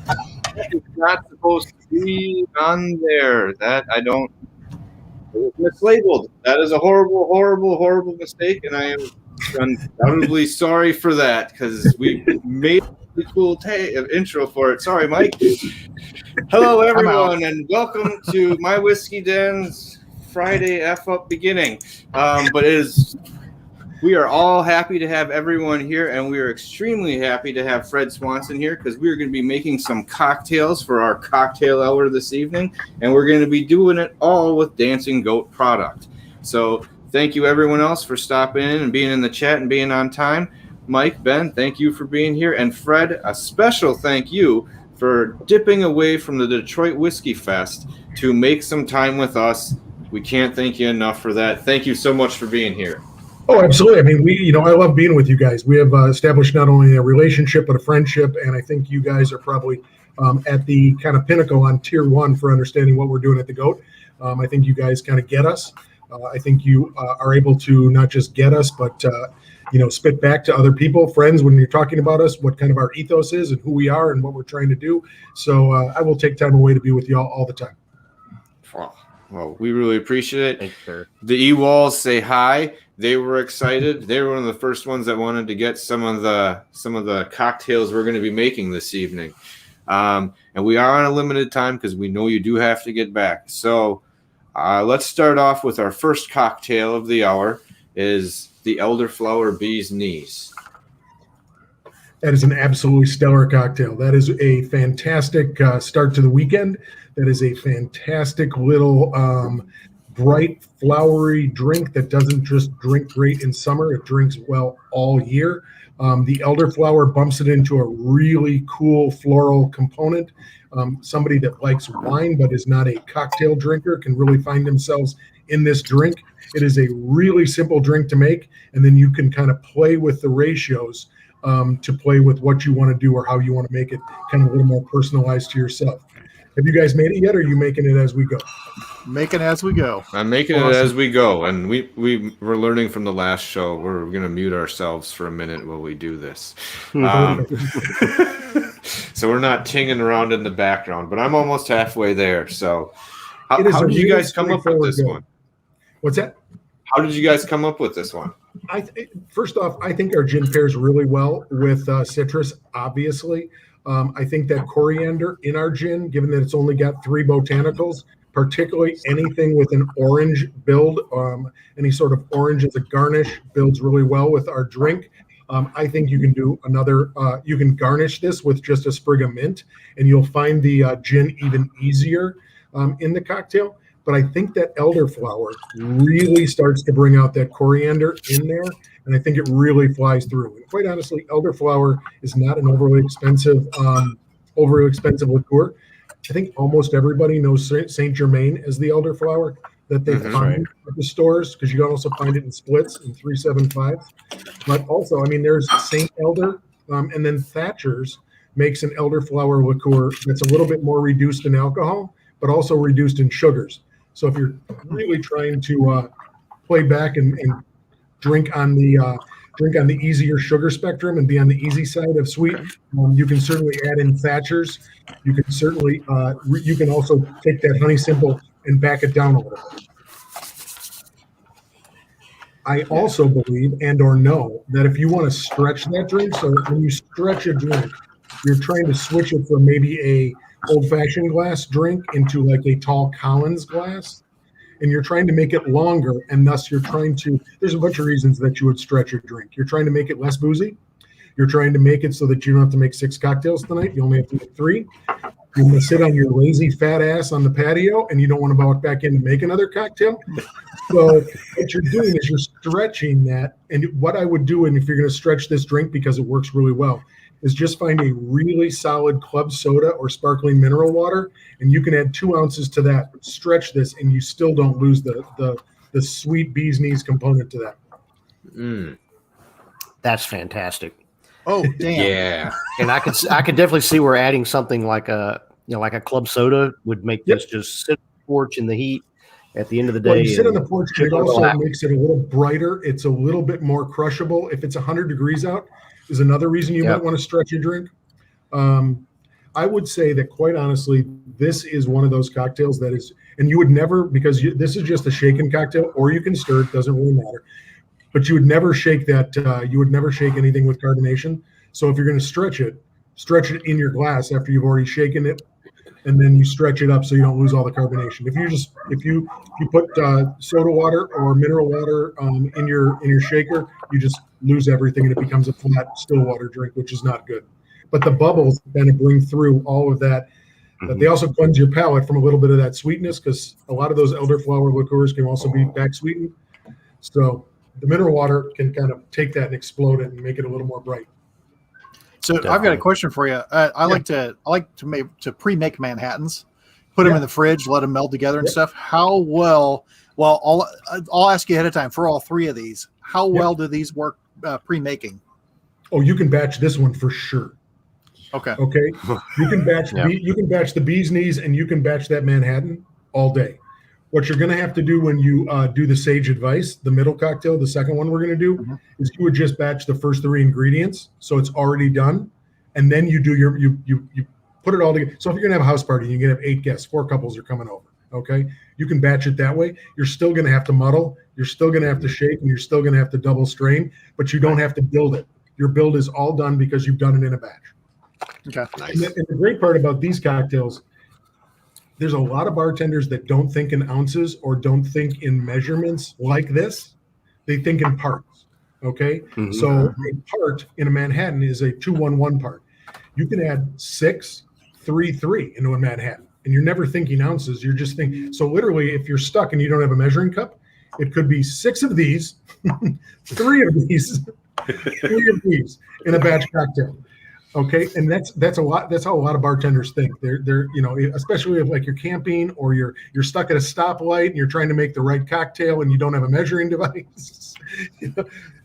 That is not supposed to be on there. That I don't. It was mislabeled. That is a horrible, horrible, horrible mistake, and I am undoubtedly sorry for that because we made a really cool intro for it. Sorry, Mike. Hello, everyone, and welcome to My Whiskey Den's Friday F Up beginning. We are all happy to have everyone here, and we are extremely happy to have Fred Swanson here because we are going to be making some cocktails for our cocktail hour this evening, and we're going to be doing it all with Dancing Goat product. So thank you, everyone else, for stopping in and being in the chat and being on time. Mike, Ben, thank you for being here, and Fred, a special thank you for dipping away from the Detroit Whiskey Fest to make some time with us. We can't thank you enough for that. Thank you so much for being here. Oh, absolutely. I mean, I love being with you guys. We have established not only a relationship, but a friendship. And I think you guys are probably at the kind of pinnacle on tier one for understanding what we're doing at the GOAT. I think you guys kind of get us. I think you are able to not just get us, but, spit back to other people, friends, when you're talking about us, what kind of our ethos is and who we are and what we're trying to do. So I will take time away to be with you all the time. Well, we really appreciate it. Thanks, sir. The E-Walls say hi. They were excited. They were one of the first ones that wanted to get some of the cocktails we're going to be making this evening. And we are on a limited time because we know you do have to get back. So let's start off with our first cocktail of the hour is the Elderflower Bee's Knees. That is an absolutely stellar cocktail. That is a fantastic start to the weekend. That is a fantastic little bright, flowery drink that doesn't just drink great in summer. It drinks well all year. The elderflower bumps it into a really cool floral component. Somebody that likes wine but is not a cocktail drinker can really find themselves in this drink. It is a really simple drink to make, and then you can kind of play with the ratios to play with what you want to do or how you want to make it kind of a little more personalized to yourself. Have you guys made it yet, or are you making it as we go? Making it as we go. I'm making it as we go, and we're learning from the last show. We're going to mute ourselves for a minute while we do this. So we're not tinging around in the background, but I'm almost halfway there. So how did you guys come up with this one? What's that? How did you guys come up with this one? First off, I think our gin pairs really well with citrus, obviously. I think that coriander in our gin, given that it's only got 3 botanicals, particularly anything with an orange build, any sort of orange as a garnish builds really well with our drink. I think you can do you can garnish this with just a sprig of mint, and you'll find the gin even easier in the cocktail. But I think that elderflower really starts to bring out that coriander in there, and I think it really flies through. And quite honestly, elderflower is not an overly expensive liqueur. I think almost everybody knows Saint Germain as the elderflower that they find at the stores, because you can also find it in splits in 375. But also, I mean, there's Saint Elder, and then Thatcher's makes an elderflower liqueur that's a little bit more reduced in alcohol, but also reduced in sugars. So if you're really trying to play back and drink on the easier sugar spectrum and be on the easy side of sweet, you can certainly add in Thatcher's. You can certainly you can also take that honey simple and back it down a little bit. I also believe and or know that if you want to stretch that drink, so when you stretch a drink, you're trying to switch it from maybe a old-fashioned glass drink into like a tall Collins glass, and you're trying to make it longer, and thus you're trying to, there's a bunch of reasons that you would stretch your drink. You're trying to make it less boozy. You're trying to make it so that you don't have to make 6 cocktails tonight. You only have to make 3. You're going to sit on your lazy fat ass on the patio, and you don't want to walk back in and make another cocktail. So what you're doing is you're stretching that. And what I would do, and if you're going to stretch this drink because it works really well, is just find a really solid club soda or sparkling mineral water, and you can add 2 ounces to that, stretch this, and you still don't lose the sweet bee's knees component to that. That's fantastic. Oh, damn. Yeah. And I could definitely see where adding something like a club soda would make this just sit on the porch in the heat at the end of the day. Well, you sit on the porch, it also makes it a little brighter. It's a little bit more crushable. If it's 100 degrees out, is another reason you might want to stretch your drink. I would say that quite honestly, this is one of those cocktails that is, and you would never, because this is just a shaken cocktail, or you can stir it, doesn't really matter. But you would never shake that. You would never shake anything with carbonation. So if you're going to stretch it in your glass after you've already shaken it, and then you stretch it up so you don't lose all the carbonation. If you put soda water or mineral water in your shaker, you just lose everything and it becomes a flat still water drink, which is not good. But the bubbles kind of bring through all of that. But they also cleanse your palate from a little bit of that sweetness, because a lot of those elderflower liqueurs can also be back sweetened. So the mineral water can kind of take that and explode it and make it a little more bright. So I've got a question for you. I like to pre-make Manhattans, put them in the fridge, let them meld together and stuff. How well? Well, I'll ask you ahead of time for all three of these. How well do these work pre-making? Oh, you can batch this one for sure. Okay. You can batch you can batch the bee's knees, and you can batch that Manhattan all day. What you're going to have to do when you do the Sage Advice, the middle cocktail, the second one we're going to do, is you would just batch the first three ingredients, so it's already done, and then you do you put it all together. So if you're going to have a house party, you can have 8 guests, 4 couples are coming over. Okay, you can batch it that way. You're still going to have to muddle, you're still going to have to shake, and you're still going to have to double strain, but you don't have to build it. Your build is all done because you've done it in a batch. Okay, nice. And the great part about these cocktails, there's a lot of bartenders that don't think in ounces or don't think in measurements like this. They think in parts. Okay. So a part in a Manhattan is a 2-1-1 part. You can add 6, 3, 3 into a Manhattan, and you're never thinking ounces. You're just thinking. So literally, if you're stuck and you don't have a measuring cup, it could be 6 of these, 3 of these, 3 of these in a batch cocktail. Okay, and that's a lot. That's how a lot of bartenders think. They're especially if like you're camping or you're stuck at a stoplight and you're trying to make the right cocktail and you don't have a measuring device.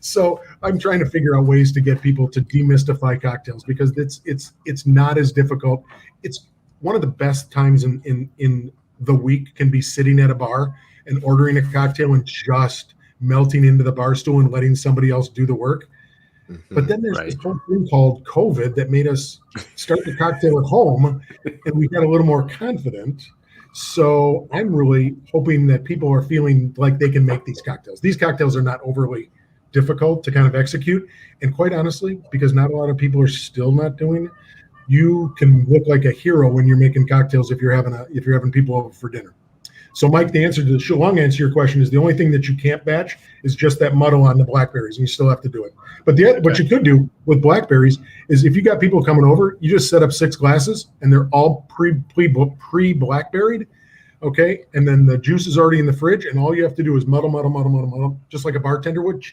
So I'm trying to figure out ways to get people to demystify cocktails, because it's not as difficult. It's one of the best times in the week can be sitting at a bar and ordering a cocktail and just melting into the bar stool and letting somebody else do the work. But then there's this whole thing called COVID that made us start the cocktail at home, and we got a little more confident. So I'm really hoping that people are feeling like they can make these cocktails. These cocktails are not overly difficult to kind of execute. And quite honestly, because not a lot of people are still not doing it, you can look like a hero when you're making cocktails if you're having people over for dinner. So, Mike, the long answer to your question is the only thing that you can't batch is just that muddle on the blackberries, and you still have to do it. But what you could do with blackberries is, if you got people coming over, you just set up 6 glasses, and they're all pre-blackberried, okay? And then the juice is already in the fridge, and all you have to do is muddle, just like a bartender would.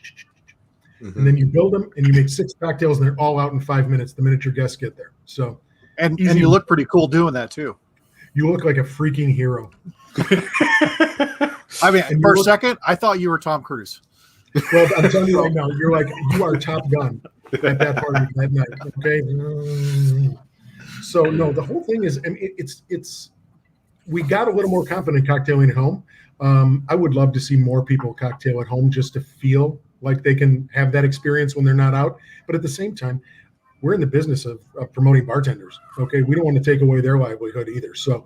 And then you build them, and you make 6 cocktails, and they're all out in 5 minutes the minute your guests get there. So, and you look pretty cool doing that too. You look like a freaking hero. I mean, for a second, I thought you were Tom Cruise. Well, I'm telling you right now, you are Top Gun at that party that night. Okay. So no, the whole thing is, I mean, it's we got a little more confident cocktailing at home. I would love to see more people cocktail at home just to feel like they can have that experience when they're not out. But at the same time, we're in the business of promoting bartenders. Okay. We don't want to take away their livelihood either. So,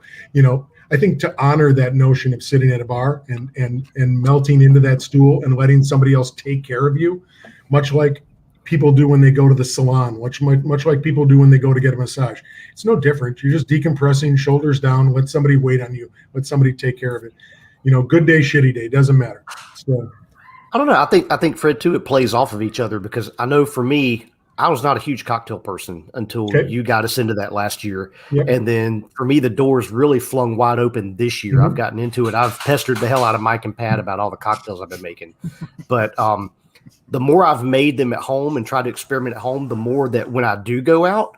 I think to honor that notion of sitting at a bar and melting into that stool and letting somebody else take care of you, much like people do when they go to the salon, much like people do when they go to get a massage. It's no different. You're just decompressing, shoulders down, let somebody wait on you, let somebody take care of it. Good day, shitty day, doesn't matter. So I don't know. I think Fred too, it plays off of each other, because I know for me, I was not a huge cocktail person until you got us into that last year. Yep. And then for me, the doors really flung wide open this year. I've gotten into it. I've pestered the hell out of Mike and Pat about all the cocktails I've been making. But the more I've made them at home and tried to experiment at home, the more that when I do go out,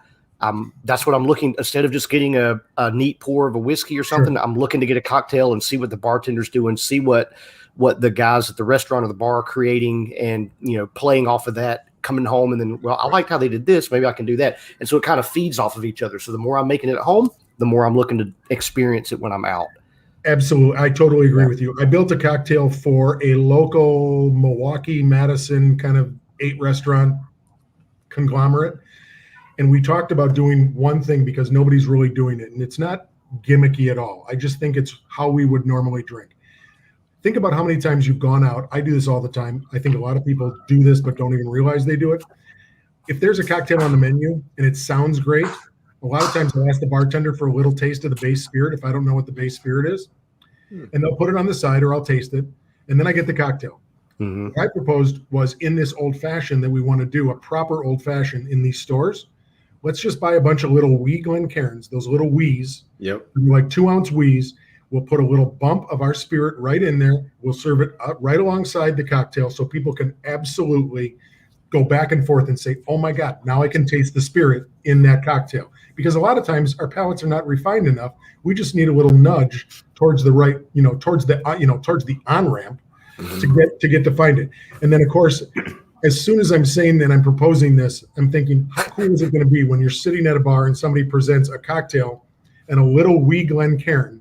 that's what I'm looking, instead of just getting a neat pour of a whiskey or something, I'm looking to get a cocktail and see what the bartender's doing, see what the guys at the restaurant or the bar are creating, and, playing off of that, coming home, and then, well, I like how they did this, maybe I can do that. And so it kind of feeds off of each other. So the more I'm making it at home, the more I'm looking to experience it when I'm out. Absolutely. I totally agree with you. I built a cocktail for a local Milwaukee, Madison kind of 8 restaurant conglomerate. And we talked about doing one thing because nobody's really doing it. And it's not gimmicky at all. I just think it's how we would normally drink. Think about how many times you've gone out. I do this all the time. I think a lot of people do this but don't even realize they do it. If there's a cocktail on the menu and it sounds great, a lot of times I'll ask the bartender for a little taste of the base spirit if I don't know what the base spirit is. And they'll put it on the side or I'll taste it. And then I get the cocktail. What I proposed was in this old fashioned that we want to do a proper old fashioned in these stores. Let's just buy a bunch of little wee Glencairns, those little wees. Yep. Like 2-ounce wees. We'll put a little bump of our spirit right in there. We'll serve it right alongside the cocktail so people can absolutely go back and forth and say, oh my God, now I can taste the spirit in that cocktail. Because a lot of times our palates are not refined enough. We just need a little nudge towards the right, towards the on-ramp to get to find it. And then of course, as soon as I'm saying that I'm proposing this, I'm thinking, how cool is it going to be when you're sitting at a bar and somebody presents a cocktail and a little wee Glencairn,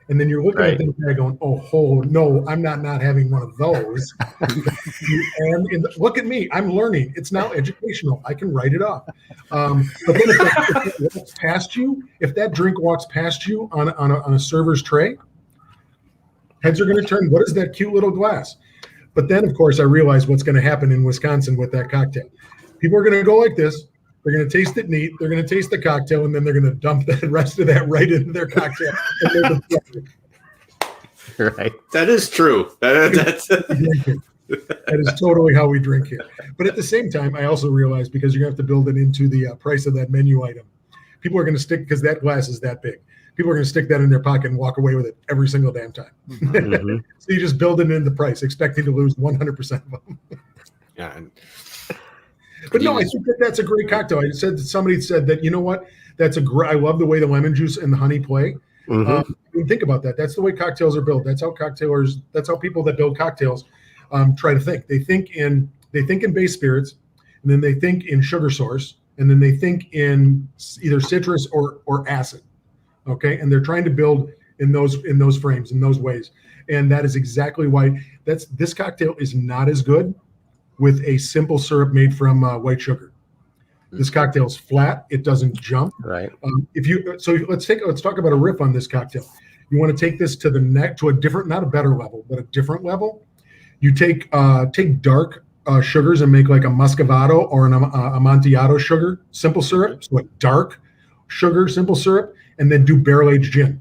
and then you're looking at the guy going, oh, no, I'm not having one of those. and look at me, I'm learning. It's now educational. I can write it off. But then if it walks past you, if that drink walks past you on a server's tray, heads are going to turn. What is that cute little glass? But then, of course, I realize what's going to happen in Wisconsin with that cocktail. People are going to go like this. They're going to taste it neat. They're going to taste the cocktail, and then they're going to dump the rest of that right into their cocktail. Right. That is true. That's that is totally how we drink here. But at the same time, I also realize because you're going to have to build it into the price of that menu item, people are going to stick, because that glass is that big. People are going to stick that in their pocket and walk away with it every single damn time. So you just build it into the price, expecting to lose 100% of them. Yeah. But no, I think that's a great cocktail. I said that somebody said that, you know what? That's a great. I love the way the lemon juice and the honey play. I mean, think about that. That's the way cocktails are built. That's how people that build cocktails try to think. They think in base spirits, and then they think in sugar source, and then they think in either citrus or acid. Okay, and they're trying to build in those frames, in those ways, and that is exactly why this cocktail is not as good with a simple syrup made from white sugar. This cocktail is flat; it doesn't jump. Right. Let's talk about a riff on this cocktail. You want to take this to a different, not a better level, but a different level. You take dark sugars and make like a Muscovado or an Amontillado sugar, simple syrup, so a dark sugar, simple syrup, and then do barrel-aged gin.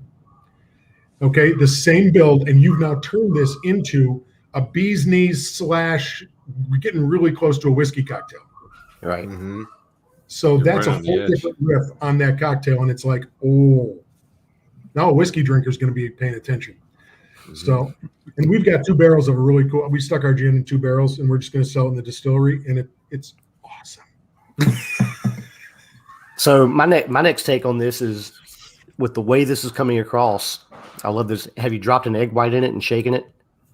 Okay, the same build, and you've now turned this into a bee's knees / we're getting really close to a whiskey cocktail. Right. Mm-hmm. So that's a whole different riff on that cocktail, and it's like, oh, now a whiskey drinker is going to be paying attention. Mm-hmm. So, and we've got 2 barrels of a really cool. We stuck our gin in 2 barrels, and we're just going to sell it in the distillery, and it's awesome. So my next take on this is, with the way this is coming across, I love this. Have you dropped an egg white in it and shaken it?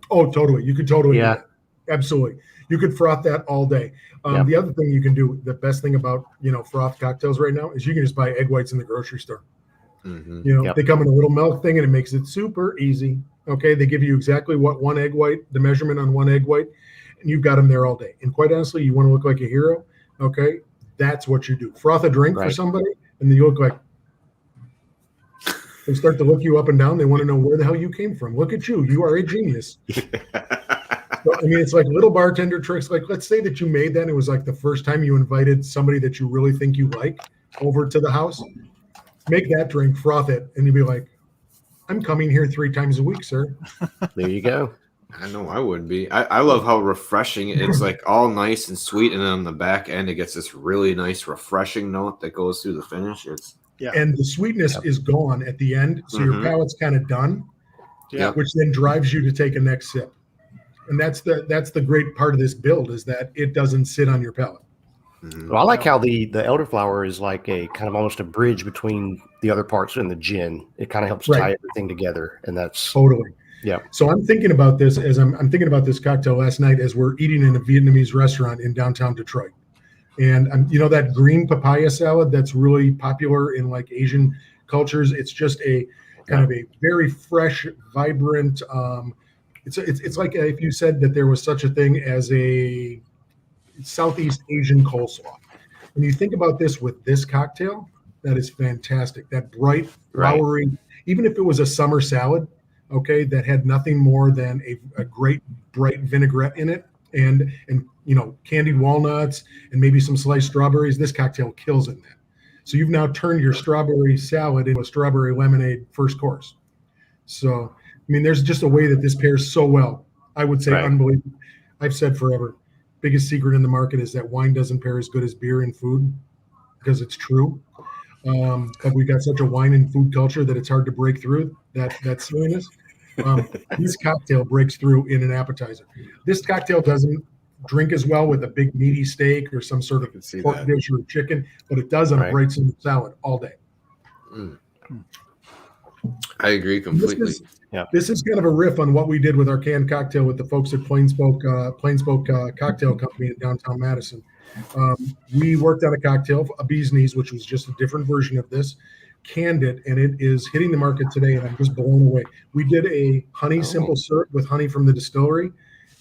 Oh, totally. You could totally do that. Absolutely. You could froth that all day. The other thing you can do, the best thing about, froth cocktails right now is you can just buy egg whites in the grocery store. Mm-hmm. They come in a little milk thing and it makes it super easy. Okay. They give you exactly what one egg white, the measurement on one egg white, and you've got them there all day. And quite honestly, you want to look like a hero. Okay. That's what you do. Froth a drink for somebody, and then you look like, they start to look you up and down. They want to know where the hell you came from. Look at you. You are a genius. So, I mean, it's like little bartender tricks. Like, let's say that you made that. And it was like the first time you invited somebody that you really think you like over to the house. Make that drink, froth it, and you'd be like, I'm coming here 3 times a week, sir. There you go. I know I would be. I love how refreshing it's like, all nice and sweet, and then on the back end it gets this really nice refreshing note that goes through the finish. And the sweetness is gone at the end, so your palate's kind of done. Which then drives you to take a next sip. And that's the great part of this build, is that it doesn't sit on your palate. Mm-hmm. Well, I like how the elderflower is like a kind of almost a bridge between the other parts and the gin. It kind of helps tie everything together, and that's totally. Yeah. So I'm thinking about this as I'm thinking about this cocktail last night as we're eating in a Vietnamese restaurant in downtown Detroit. And that green papaya salad that's really popular in like Asian cultures. It's just a kind of a very fresh, vibrant. It's like if you said that there was such a thing as a Southeast Asian coleslaw. when you think about this with this cocktail, that is fantastic. That bright, flowery, even if it was a summer salad, okay, that had nothing more than a great bright vinaigrette in it, and candied walnuts and maybe some sliced strawberries, this cocktail kills in that. So you've now turned your strawberry salad into a strawberry lemonade first course. So, I mean, there's just a way that this pairs so well. I would say unbelievable. I've said forever, biggest secret in the market is that wine doesn't pair as good as beer and food, because it's true. But we've got such a wine and food culture that it's hard to break through that silliness. This cocktail breaks through in an appetizer. This cocktail doesn't drink as well with a big meaty steak or some sort of pork dish or chicken, but it does on a bright salad all day. I agree completely. This is kind of a riff on what we did with our canned cocktail with the folks at Plainspoke Cocktail Company in downtown Madison. We worked on a cocktail, a bee's knees, which was just a different version of this, canned it, and it is hitting the market today, and I'm just blown away. We did a honey simple syrup with honey from the distillery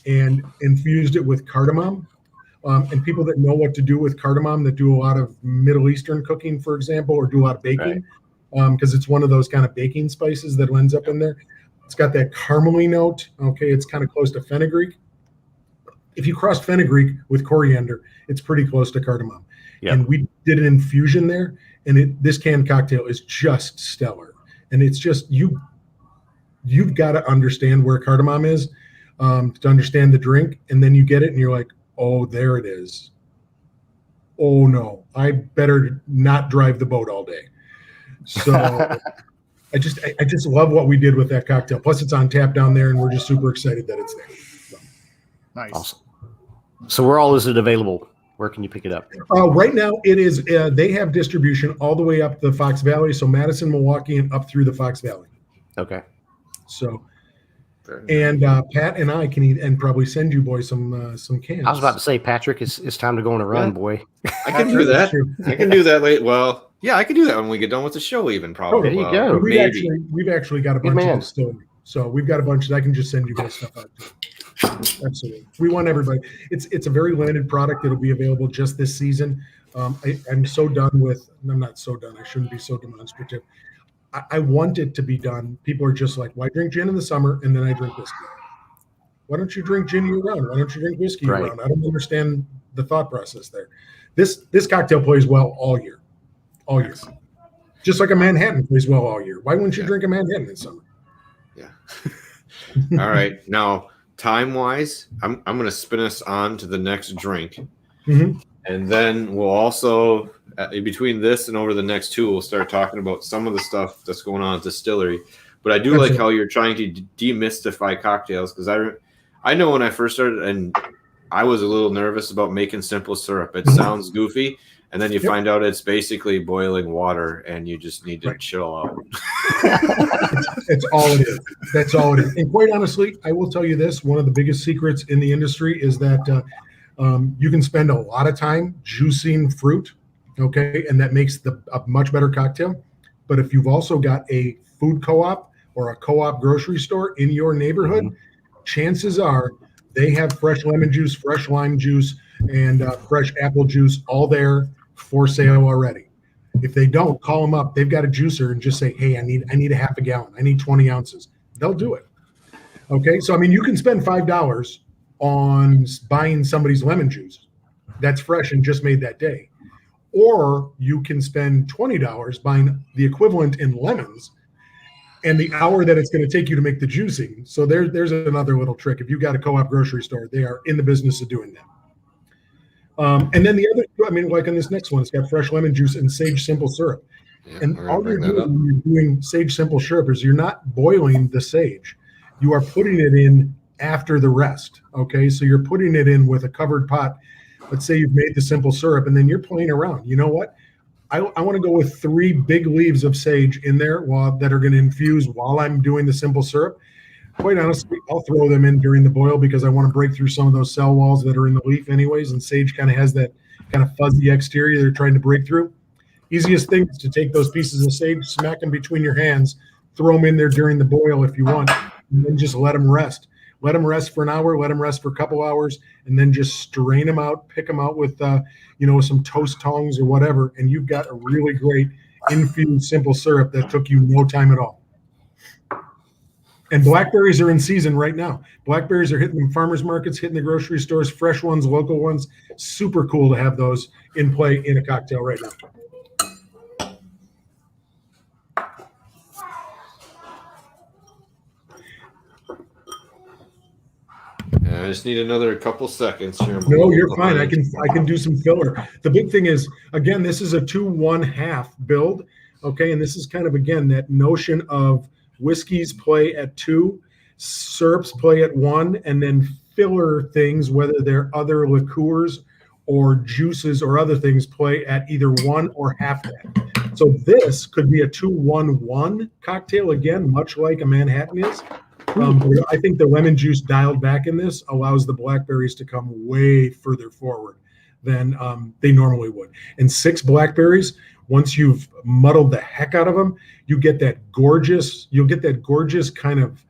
and infused it with cardamom. And people that know what to do with cardamom, that do a lot of Middle Eastern cooking, for example, or do a lot of baking, because it's one of those kind of baking spices that ends up in there. It's got that caramely note. Okay, it's kind of close to fenugreek. If you cross fenugreek with coriander, it's pretty close to cardamom. Yep. And we did an infusion there, and this canned cocktail is just stellar. And it's just you've got to understand where cardamom is to understand the drink, and then you get it, and you're like, oh, there it is. Oh no, I better not drive the boat all day. So I just love what we did with that cocktail. Plus, it's on tap down there, and we're just super excited that it's there. So. Nice. Awesome. So where all is it available? Where can you pick it up? Right now, it is. They have distribution all the way up the Fox Valley, so Madison, Milwaukee, and up through the Fox Valley. Okay. So, and Pat and I can eat and probably send you boys some cans. I was about to say, Patrick, it's time to go on a run, boy. I can do that. I can do that late. Well, yeah, I can do that when we get done with the show, even probably. There you go. We've actually got a bunch of distillery. So we've got a bunch that I can just send you guys stuff out to. Absolutely. We want everybody. It's a very limited product. It'll be available just this season. I'm so done with, I'm not so done. I shouldn't be so demonstrative. I want it to be done. People are just like, why drink gin in the summer and then I drink whiskey? Why don't you drink gin year round? Why don't you drink whiskey year round? I don't understand the thought process there. This cocktail plays well all year. All year. Just like a Manhattan plays well all year. Why wouldn't you drink a Manhattan in summer? Yeah. All right. Now, time-wise, I'm going to spin us on to the next drink. Mm-hmm. And then we'll also, between this and over the next two, we'll start talking about some of the stuff that's going on at Distillery. But I do like how you're trying to demystify cocktails, because I know when I first started, and I was a little nervous about making simple syrup. It sounds goofy, and then you find out it's basically boiling water, and you just need to chill out. That's all it is. That's all it is. And quite honestly, I will tell you this: one of the biggest secrets in the industry is that you can spend a lot of time juicing fruit, okay, and that makes a much better cocktail. But if you've also got a food co-op or a co-op grocery store in your neighborhood, chances are they have fresh lemon juice, fresh lime juice, and fresh apple juice all there for sale already. If they don't, call them up. They've got a juicer and just say, hey, I need a half a gallon. I need 20 ounces. They'll do it. Okay, so I mean, you can spend $5 on buying somebody's lemon juice that's fresh and just made that day. Or you can spend $20 buying the equivalent in lemons and the hour that it's going to take you to make the juicing. So there's another little trick. If you've got a co-op grocery store, they are in the business of doing that. And then the other, I mean, like on this next one, it's got fresh lemon juice and sage simple syrup. Yeah, and all you're doing when you're doing sage simple syrup is you're not boiling the sage. You are putting it in after the rest. Okay, so you're putting it in with a covered pot. Let's say you've made the simple syrup, and then you're playing around. You know what? I want to go with 3 big leaves of sage in there that are going to infuse while I'm doing the simple syrup. Quite honestly, I'll throw them in during the boil because I want to break through some of those cell walls that are in the leaf anyways, and sage kind of has that kind of fuzzy exterior they're trying to break through. Easiest thing is to take those pieces of sage, smack them between your hands, throw them in there during the boil if you want, and then just let them rest. let them rest for an hour, let them rest for a couple hours, and then just strain them out, pick them out with, some toast tongs or whatever, and you've got a really great infused simple syrup that took you no time at all. And blackberries are in season right now. Blackberries are hitting the farmers markets, hitting the grocery stores, fresh ones, local ones. Super cool to have those in play in a cocktail right now. I just need another couple seconds here. No, you're fine. I can do some filler. The big thing is, again, this is a 2-1/2 build. Okay, and this is kind of, again, that notion of whiskeys play at 2, syrups play at 1, and then filler things, whether they're other liqueurs or juices or other things, play at either 1 or half that. So this could be a 2-1-1 cocktail, again, much like a Manhattan is. I think the lemon juice dialed back in this allows the blackberries to come way further forward than they normally would. And 6 blackberries, once you've muddled the heck out of them, you'll get that gorgeous kind of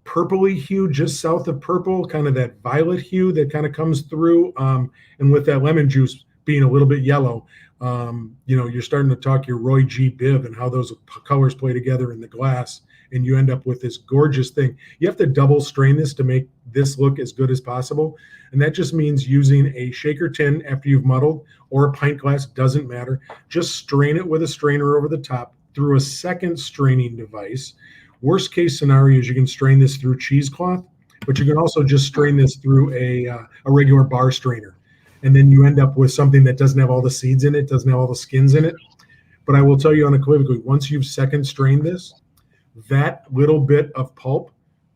purpley hue just south of purple, kind of that violet hue that kind of comes through. And with that lemon juice being a little bit yellow, you're starting to talk your Roy G. Biv and how those colors play together in the glass. And you end up with this gorgeous thing. You have to double strain this to make this look as good as possible. And that just means using a shaker tin after you've muddled, or a pint glass, doesn't matter. Just strain it with a strainer over the top through a second straining device. Worst case scenario is you can strain this through cheesecloth, but you can also just strain this through a regular bar strainer. And then you end up with something that doesn't have all the seeds in it, doesn't have all the skins in it. But I will tell you unequivocally, once you've second strained this, that little bit of pulp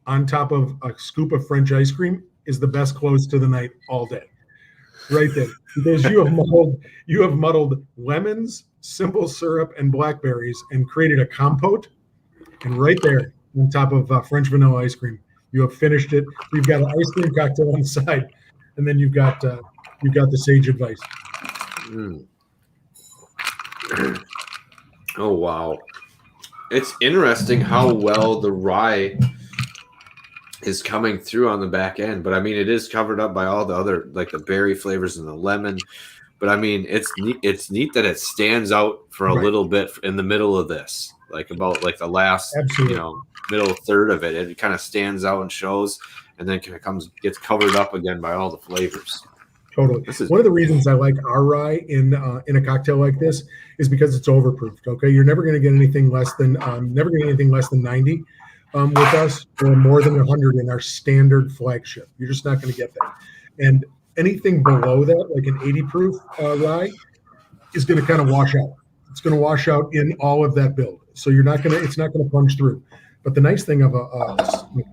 on top of a scoop of French ice cream is the best close to the night all day. Right there. Because you have muddled lemons, simple syrup, and blackberries and created a compote. And right there on top of French vanilla ice cream, you have finished it. You've got an ice cream cocktail on the side, and then you've got the sage advice. Oh, wow. It's interesting how well the rye is coming through on the back end, but I mean, it is covered up by all the other, like the berry flavors and the lemon. But I mean, it's neat that it stands out for a little bit in the middle of this, like about like the last, middle third of it. It kind of stands out and shows, and then gets covered up again by all the flavors. Totally. One of the reasons I like our rye in a cocktail like this is because it's overproofed. Okay, you're never going to get anything less than 90 with us, or more than 100 in our standard flagship. You're just not going to get that. And anything below that, like an 80 proof rye, is going to kind of wash out. It's going to wash out in all of that build. So it's not going to punch through. But the nice thing of a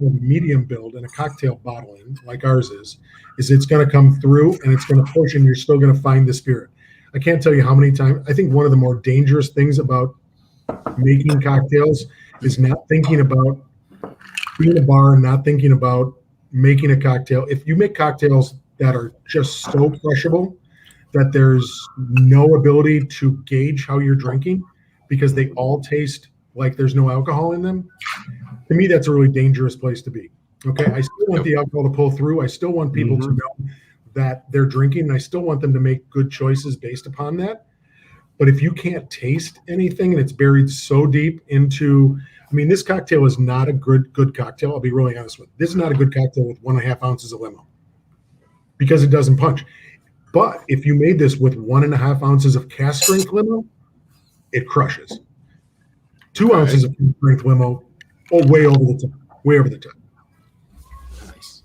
medium build and a cocktail bottling like ours is it's going to come through and it's going to push, and you're still going to find the spirit. I can't tell you how many times. I think one of the more dangerous things about making cocktails is not thinking about being a bar and not thinking about making a cocktail. If you make cocktails that are just so crushable that there's no ability to gauge how you're drinking because they all taste like there's no alcohol in them, to me, that's a really dangerous place to be. Okay, I still want the alcohol to pull through. I still want people to know that they're drinking, and I still want them to make good choices based upon that. But if you can't taste anything and it's buried so deep into, this cocktail is not a good cocktail. I'll be really honest with you. This is not a good cocktail with 1.5 ounces of limo because it doesn't punch. But if you made this with 1.5 ounces of cask strength limo, it crushes. 2 ounces of strength limo, way over the top. Nice.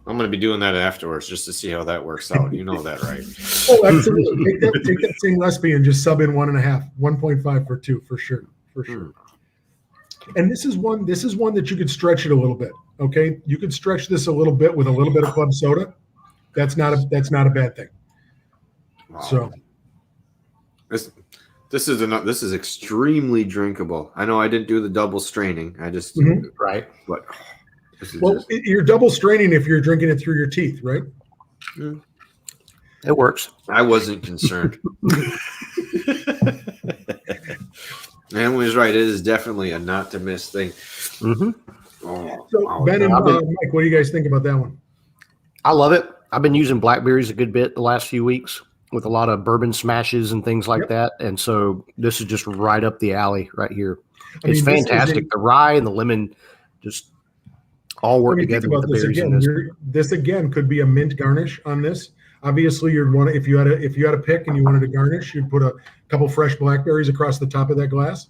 I'm going to be doing that afterwards just to see how that works out. You know that, right? Oh, absolutely. Take that same recipe and just sub in 1.5, 1.5 for 2 for sure. And this is one that you could stretch it a little bit. Okay, you could stretch this a little bit with a little bit of club soda. That's not a bad thing. Wow. So this is extremely drinkable. I know I didn't do the double straining. I just right. But you're double straining if you're drinking it through your teeth, right? It works. I wasn't concerned. Emily's right. It is definitely a not to miss thing. So Ben and Mike, what do you guys think about that one? I love it. I've been using blackberries a good bit the last few weeks with a lot of bourbon smashes and things like that. And so this is just right up the alley right here. It's fantastic. The rye and the lemon just all work together with the berries in this. This again could be a mint garnish on this. Obviously, you'd want to, if you had a pick and you wanted to garnish, you'd put a couple fresh blackberries across the top of that glass,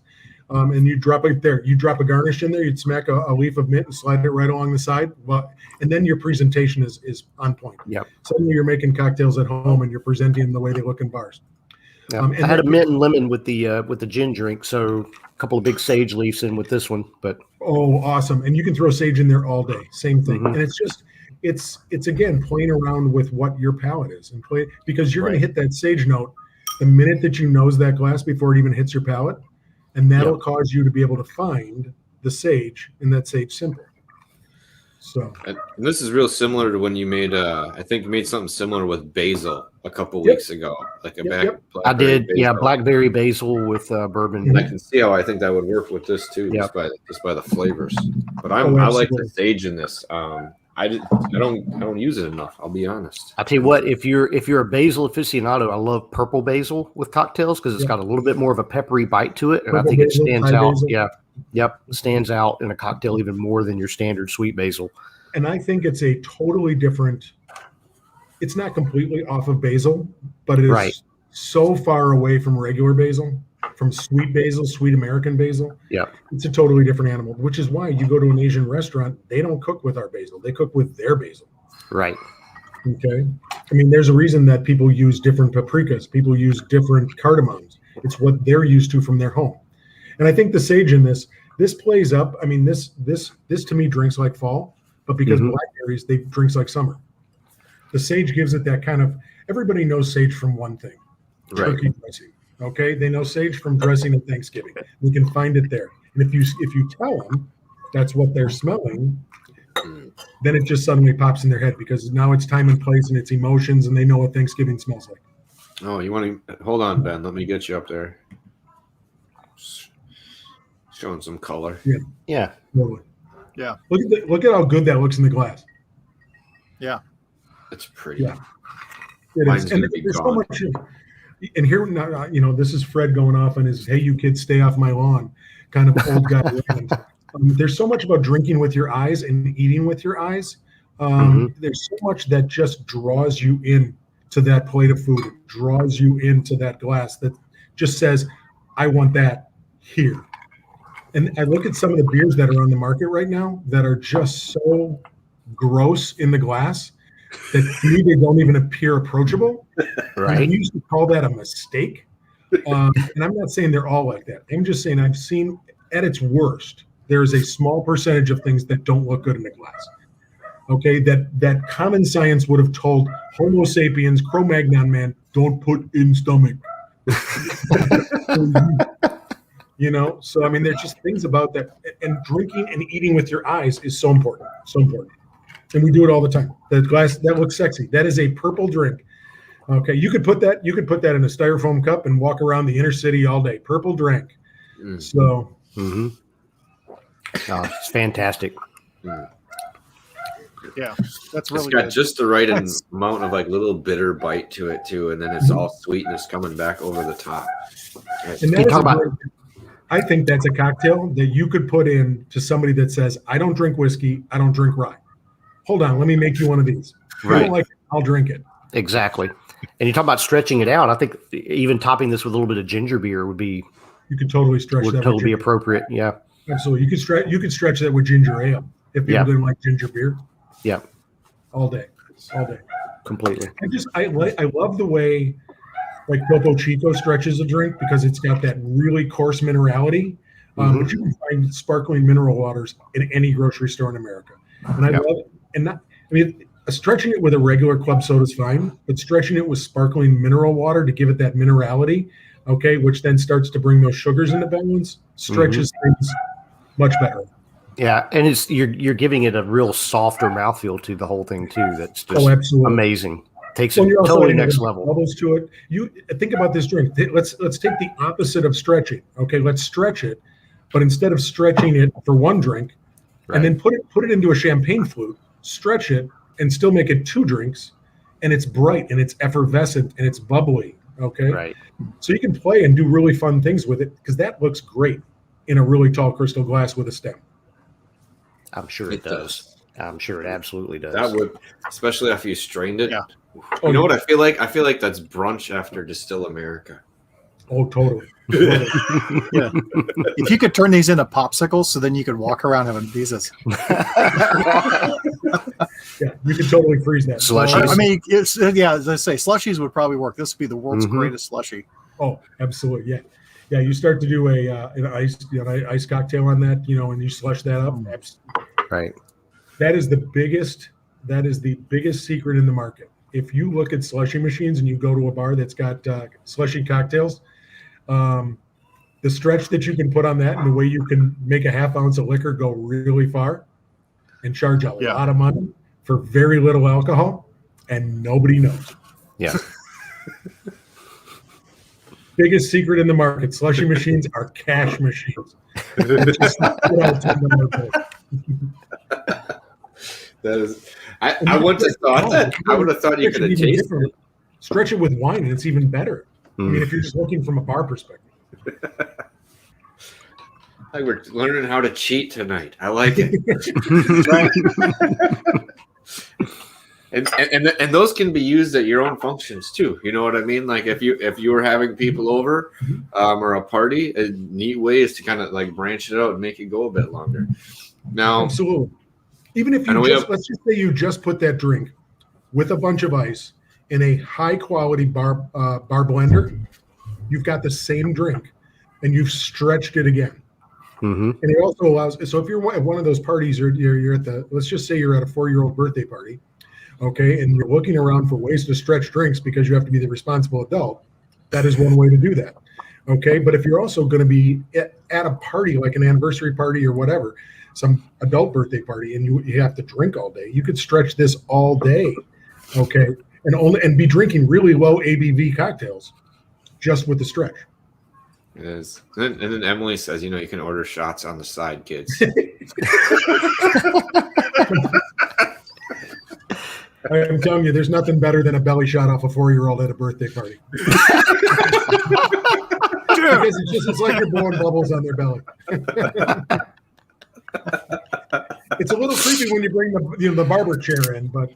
and you drop it there. You drop a garnish in there. You'd smack a leaf of mint and slide it right along the side. And then your presentation is on point. Yeah. Suddenly you're making cocktails at home and you're presenting them the way they look in bars. I had a mint and lemon with the gin drink, so a couple of big sage leaves in with this one. But awesome! And you can throw sage in there all day. Same thing, and it's just it's again playing around with what your palate is and play because you're going to hit that sage note the minute that you nose that glass before it even hits your palate, and that'll cause you to be able to find the sage in that sage simple. So and this is real similar to when you made I think you made something similar with basil a couple weeks ago, like I did, blackberry basil with bourbon. And I can see how I think that would work with this too, just by the flavors. But I like the sage in this. I don't use it enough. I'll be honest. I'll tell you what, if you're a basil aficionado, I love purple basil with cocktails because it's got a little bit more of a peppery bite to it, and I think it stands out. Basil. Stands out in a cocktail even more than your standard sweet basil. And I think it's a totally different. It's not completely off of basil, but it is so far away from regular basil, from sweet basil, sweet American basil. Yeah, it's a totally different animal, which is why you go to an Asian restaurant, they don't cook with our basil. They cook with their basil. Right. Okay. I mean, there's a reason that people use different paprikas. People use different cardamoms. It's what they're used to from their home. And I think the sage in this plays up. I mean, this to me drinks like fall, but because blackberries, they drinks like summer. The sage gives it that kind of, everybody knows sage from one thing, turkey dressing. Okay, they know sage from dressing at Thanksgiving. We can find it there. And if you tell them that's what they're smelling, then it just suddenly pops in their head because now it's time and place and it's emotions and they know what Thanksgiving smells like. Oh, you want to hold on, Ben? Let me get you up there. Showing some color. Yeah. Totally. Yeah. Look at how good that looks in the glass. Yeah. It's pretty. Yeah. It is. And there's so much. And here, this is Fred going off on his "Hey, you kids, stay off my lawn" kind of old guy. There's so much about drinking with your eyes and eating with your eyes. There's so much that just draws you in to that plate of food. It draws you into that glass that just says, "I want that here." And I look at some of the beers that are on the market right now that are just so gross in the glass that to me they don't even appear approachable. Right. We used to call that a mistake. And I'm not saying they're all like that. I'm just saying I've seen at its worst, there is a small percentage of things that don't look good in the glass. Okay, that common science would have told Homo sapiens, Cro-Magnon man, don't put in stomach. So I mean, there's just things about that, and drinking and eating with your eyes is so important, and we do it all the time. The glass that looks sexy. That is a purple drink. Okay, you could put that in a styrofoam cup and walk around the inner city all day. Purple drink. So, it's fantastic. Yeah, that's really. It's got good. just the right amount of like little bitter bite to it too, and then it's all sweetness coming back over the top. And I think that's a cocktail that you could put in to somebody that says, "I don't drink whiskey, I don't drink rye. Hold on, let me make you one of these. Right. I don't like it, I'll drink it." Exactly. And you talk about stretching it out. I think even topping this with a little bit of ginger beer would be. You could totally stretch that. Would totally be appropriate. Yeah. Absolutely. You could stretch that with ginger ale if people didn't like ginger beer. Yeah. All day. Completely. I love the way like Topo Chico stretches a drink because it's got that really coarse minerality. But you can find sparkling mineral waters in any grocery store in America. And I love it. And stretching it with a regular club soda is fine, but stretching it with sparkling mineral water to give it that minerality, okay, which then starts to bring those sugars into balance, stretches things much better. Yeah, and you're giving it a real softer mouthfeel to the whole thing too. That's just amazing. Takes it totally next level. Bubbles to it. You think about this drink. Let's take the opposite of stretching. Okay, let's stretch it, but instead of stretching it for one drink, and then put it into a champagne flute, stretch it, and still make it 2 drinks, and it's bright and it's effervescent and it's bubbly. Okay, Right. So you can play and do really fun things with it because that looks great in a really tall crystal glass with a stem. I'm sure it does. I'm sure it absolutely does. That would, especially after you strained it. Yeah. You know what I feel like? I feel like that's brunch after Distill America. Oh, totally. Yeah. If you could turn these into popsicles, so then you could walk around having pieces. Yeah, you can totally freeze that. Slushies. I mean, as I say, slushies would probably work. This would be the world's greatest slushie. Oh, absolutely. Yeah. Yeah. You start to do an ice cocktail on that, and you slush that up. Right. That is the biggest secret in the market. If you look at slushy machines and you go to a bar that's got slushy cocktails, the stretch that you can put on that and the way you can make a half ounce of liquor go really far and charge a lot of money for very little alcohol, and nobody knows. Yeah. Biggest secret in the market: slushy machines are cash machines. That is, I would have thought that. I would have thought you could have tasted it. Stretch it with wine, and it's even better. I mean, if you're just looking from a bar perspective. Like we're learning how to cheat tonight. I like it. And those can be used at your own functions too. You know what I mean? Like if you were having people over or a party, a neat way is to kind of like branch it out and make it go a bit longer. Now, absolutely. Even if you let's just say you just put that drink with a bunch of ice in a high quality bar blender, you've got the same drink and you've stretched it again. And it also allows, so if you're at one of those parties or you're at let's just say you're at a 4-year-old birthday party, okay, and you're looking around for ways to stretch drinks because you have to be the responsible adult, that is one way to do that. Okay, but if you're also going to be at a party, like an anniversary party or whatever, some adult birthday party, and you have to drink all day, you could stretch this all day, okay, and be drinking really low ABV cocktails just with the stretch. It is. And then Emily says, you can order shots on the side, kids. I'm telling you, there's nothing better than a belly shot off a 4-year-old at a birthday party. Because it's like you're blowing bubbles on their belly. It's a little creepy when you bring the barber chair in, but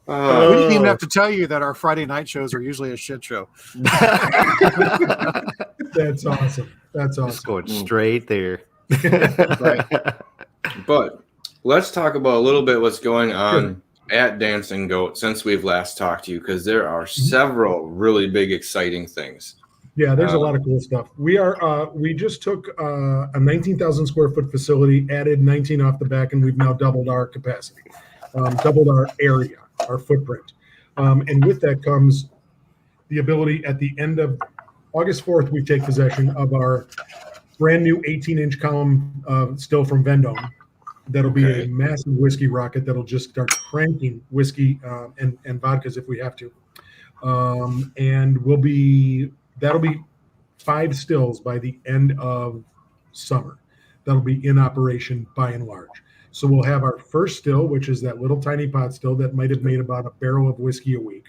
we didn't even have to tell you that our Friday night shows are usually a shit show. That's awesome. That's awesome. Just going straight there. Right. But let's talk about a little bit what's going on at Dancing Goat since we've last talked to you, because there are several really big, exciting things. Yeah, there's a lot of cool stuff. We just took a 19,000 square foot facility, added 19 off the back, and we've now doubled our capacity, doubled our area, our footprint. And with that comes the ability at the end of August 4th, we take possession of our brand new 18-inch column still from Vendome. That'll be a massive whiskey rocket that'll just start cranking whiskey and vodkas if we have to. And that'll be 5 stills by the end of summer. That'll be in operation by and large. So we'll have our first still, which is that little tiny pot still that might have made about a barrel of whiskey a week.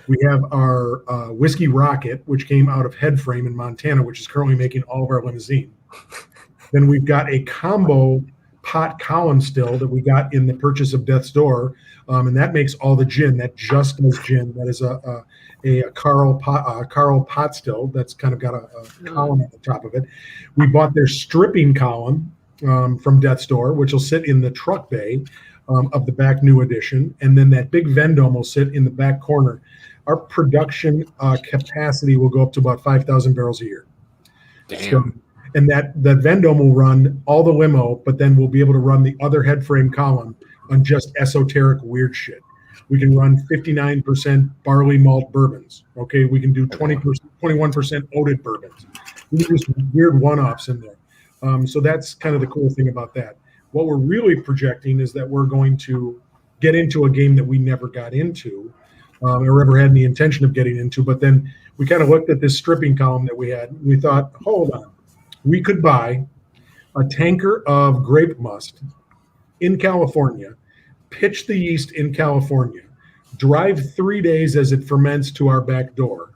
We have our whiskey rocket, which came out of Headframe in Montana, which is currently making all of our limousine. Then we've got a combo pot column still that we got in the purchase of Death's Door, and that makes all the gin. That just does gin. That is a Carl pot still that's kind of got a column at the top of it. We bought their stripping column from Death's Door, which will sit in the truck bay of the back new edition, and then that big Vendome will sit in the back corner. Our production capacity will go up to about 5,000 barrels a year. Damn. So, and that Vendome will run all the limo, but then we'll be able to run the other head frame column on just esoteric weird shit. We can run 59% barley malt bourbons. Okay, we can do 21% oated bourbons. We can do some weird one-offs in there. So that's kind of the cool thing about that. What we're really projecting is that we're going to get into a game that we never got into, or ever had any intention of getting into. But then we kind of looked at this stripping column that we had. And we thought, hold on, we could buy a tanker of grape must in California, pitch the yeast in California, drive 3 days as it ferments to our back door,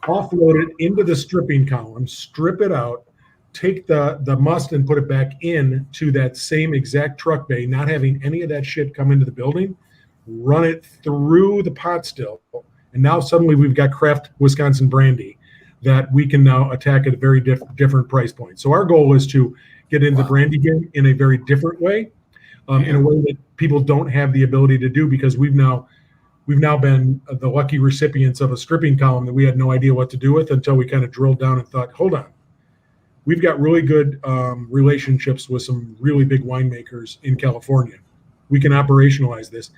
offload it into the stripping column, strip it out, take the must and put it back in to that same exact truck bay, not having any of that shit come into the building, run it through the pot still, and now suddenly we've got craft Wisconsin brandy that we can now attack at a very different price point. So our goal is to get into brandy game in a very different way, in a way that people don't have the ability to do, because we've now been the lucky recipients of a stripping column that we had no idea what to do with until we kind of drilled down and thought, hold on, we've got really good relationships with some really big winemakers in California. We can operationalize this.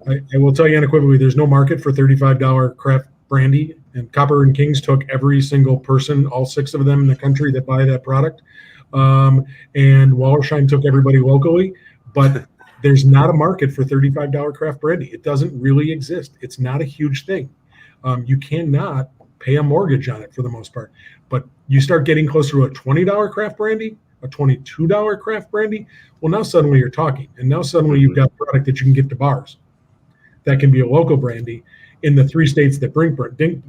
I will tell you unequivocally, there's no market for $35 craft brandy, and Copper and Kings took every single person, all 6 of them in the country that buy that product. And Wallerstein took everybody locally, but there's not a market for $35 craft brandy. It doesn't really exist. It's not a huge thing. You cannot pay a mortgage on it for the most part, but you start getting closer to a $20 craft brandy, a $22 craft brandy. Well, now suddenly you're talking, and now suddenly you've got a product that you can get to bars that can be a local brandy in the 3 states that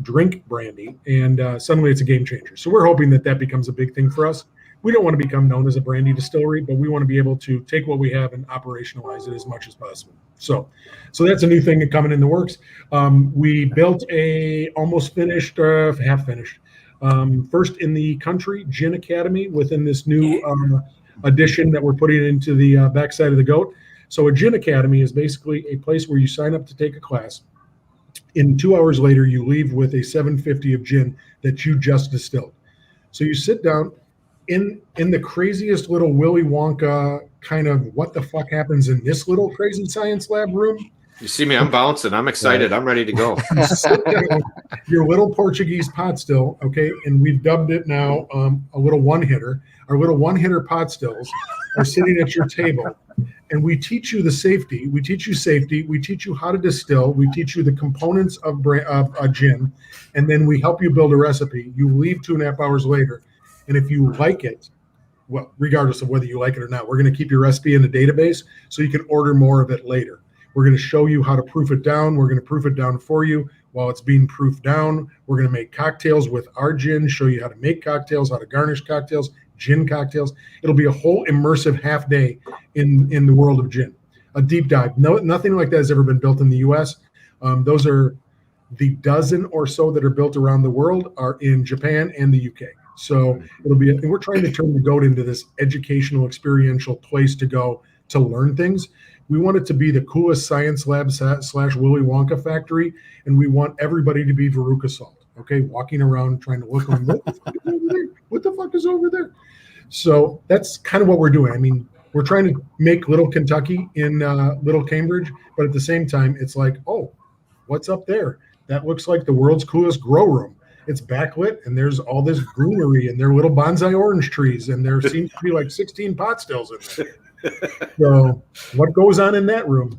drink brandy, and suddenly it's a game changer. So we're hoping that becomes a big thing for us. We don't want to become known as a brandy distillery, but we want to be able to take what we have and operationalize it as much as possible. So that's a new thing coming in the works. We built a almost finished, half finished, first in the country gin academy within this new addition that we're putting into the backside of the goat. So a gin academy is basically a place where you sign up to take a class. In 2 hours later, you leave with a 750 of gin that you just distilled. So you sit down in the craziest little Willy Wonka kind of what the fuck happens in this little crazy science lab room. You see me, I'm bouncing. I'm excited. I'm ready to go. Your little Portuguese pot still, okay? And we've dubbed it now a little one-hitter. Our little one-hitter pot stills are sitting at your table. And we teach you the safety. We teach you safety. We teach you how to distill. We teach you the components of a gin. And then we help you build a recipe. You leave 2.5 hours later. And if you like it, well, regardless of whether you like it or not, we're going to keep your recipe in the database so you can order more of it later. We're going to show you how to proof it down. We're going to proof it down for you while it's being proofed down. We're going to make cocktails with our gin, show you how to make cocktails, how to garnish cocktails, gin cocktails. It'll be a whole immersive half day in the world of gin, a deep dive. Nothing like that has ever been built in the U.S. Those are the dozen or so that are built around the world are in Japan and the U.K. So it'll be, and we're trying to turn the goat into this educational, experiential place to go to learn things. We want it to be the coolest science lab / Willy Wonka factory, and we want everybody to be Veruca Salt, okay? Walking around trying to look on, what the fuck is over there? So that's kind of what we're doing. I mean, we're trying to make Little Kentucky in Little Cambridge, but at the same time, it's like, oh, what's up there? That looks like the world's coolest grow room. It's backlit, and there's all this greenery, and there are little bonsai orange trees, and there seems to be like 16 pot stills in there. So what goes on in that room?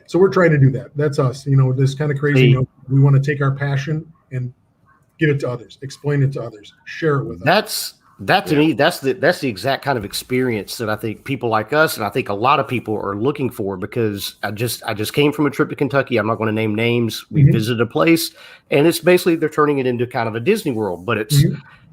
So we're trying to do that. That's us. You know, this kind of crazy. We want to take our passion and give it to others, explain it to others, share it with others. To me, that's the exact kind of experience that I think people like us, and I think a lot of people are looking for, because I just came from a trip to Kentucky. I'm not going to name names. We visited a place, and it's basically they're turning it into kind of a Disney World, but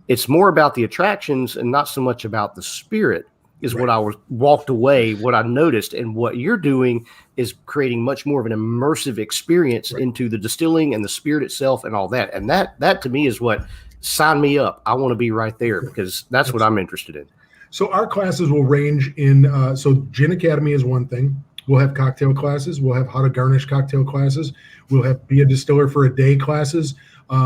it's more about the attractions and not so much about the spirit. Is what I walked away, what I noticed, and what you're doing is creating much more of an immersive experience into the distilling and the spirit itself and all that. And that to me is what sign me up. I want to be right there, because that's what I'm interested in. So our classes will range in, so Gin Academy is one thing. We'll have cocktail classes. We'll have how to garnish cocktail classes. We'll have be a distiller for a day classes,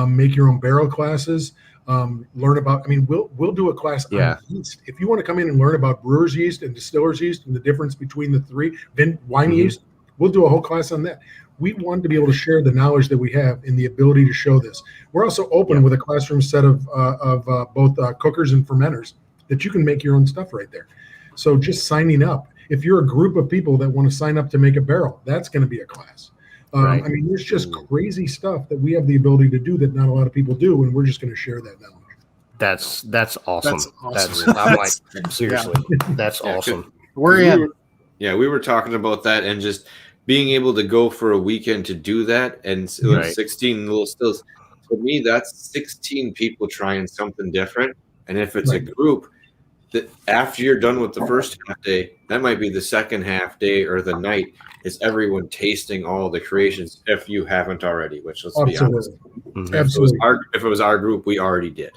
make your own barrel classes. Learn about, I mean, we'll do a class on yeast. If you want to come in and learn about brewer's yeast and distiller's yeast and the difference between the three, wine yeast, we'll do a whole class on that. We want to be able to share the knowledge that we have and the ability to show this. We're also open with a classroom set of both cookers and fermenters that you can make your own stuff right there. So just signing up. If you're a group of people that want to sign up to make a barrel, that's going to be a class. I mean, there's just crazy stuff that we have the ability to do that not a lot of people do, and we're just going to share that knowledge. That's awesome. That's awesome. I'm like, seriously, that's awesome. We were talking about that and just being able to go for a weekend to do that, and 16 little stills. For me, that's 16 people trying something different. And if it's a group, that after you're done with the first half day, that might be the second half day or the night, is everyone tasting all the creations if you haven't already, which let's be honest. Mm-hmm. Absolutely. If it was our group, we already did.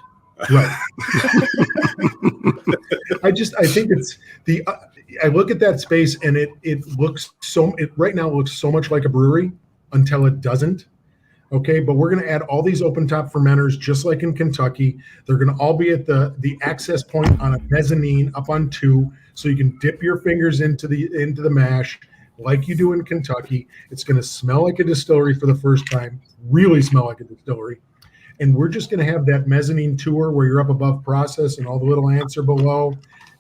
Right. I think it's I look at that space and it looks right now looks so much like a brewery until it doesn't. Okay, but we're going to add all these open top fermenters just like in Kentucky. They're going to all be at the access point on a mezzanine up on 2, so you can dip your fingers into the mash like you do in Kentucky. It's going to smell like a distillery for the first time, really smell like a distillery. And we're just going to have that mezzanine tour where you're up above process and all the little ants are below.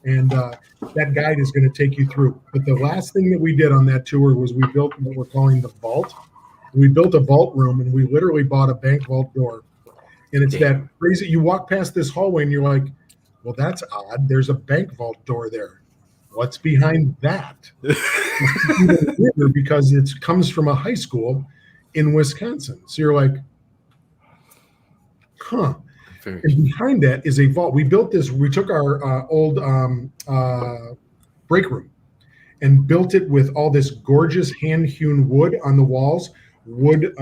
And that guide is going to take you through. But the last thing that we did on that tour was we built what we're calling the vault. We built a vault room, and we literally bought a bank vault door. And it's that crazy. You walk past this hallway, and you're like, well, that's odd. There's a bank vault door there. What's behind that? Because it comes from a high school in Wisconsin. So you're like, huh. And behind that is a vault. We built this. We took our old break room and built it with all this gorgeous hand-hewn wood on the walls, wood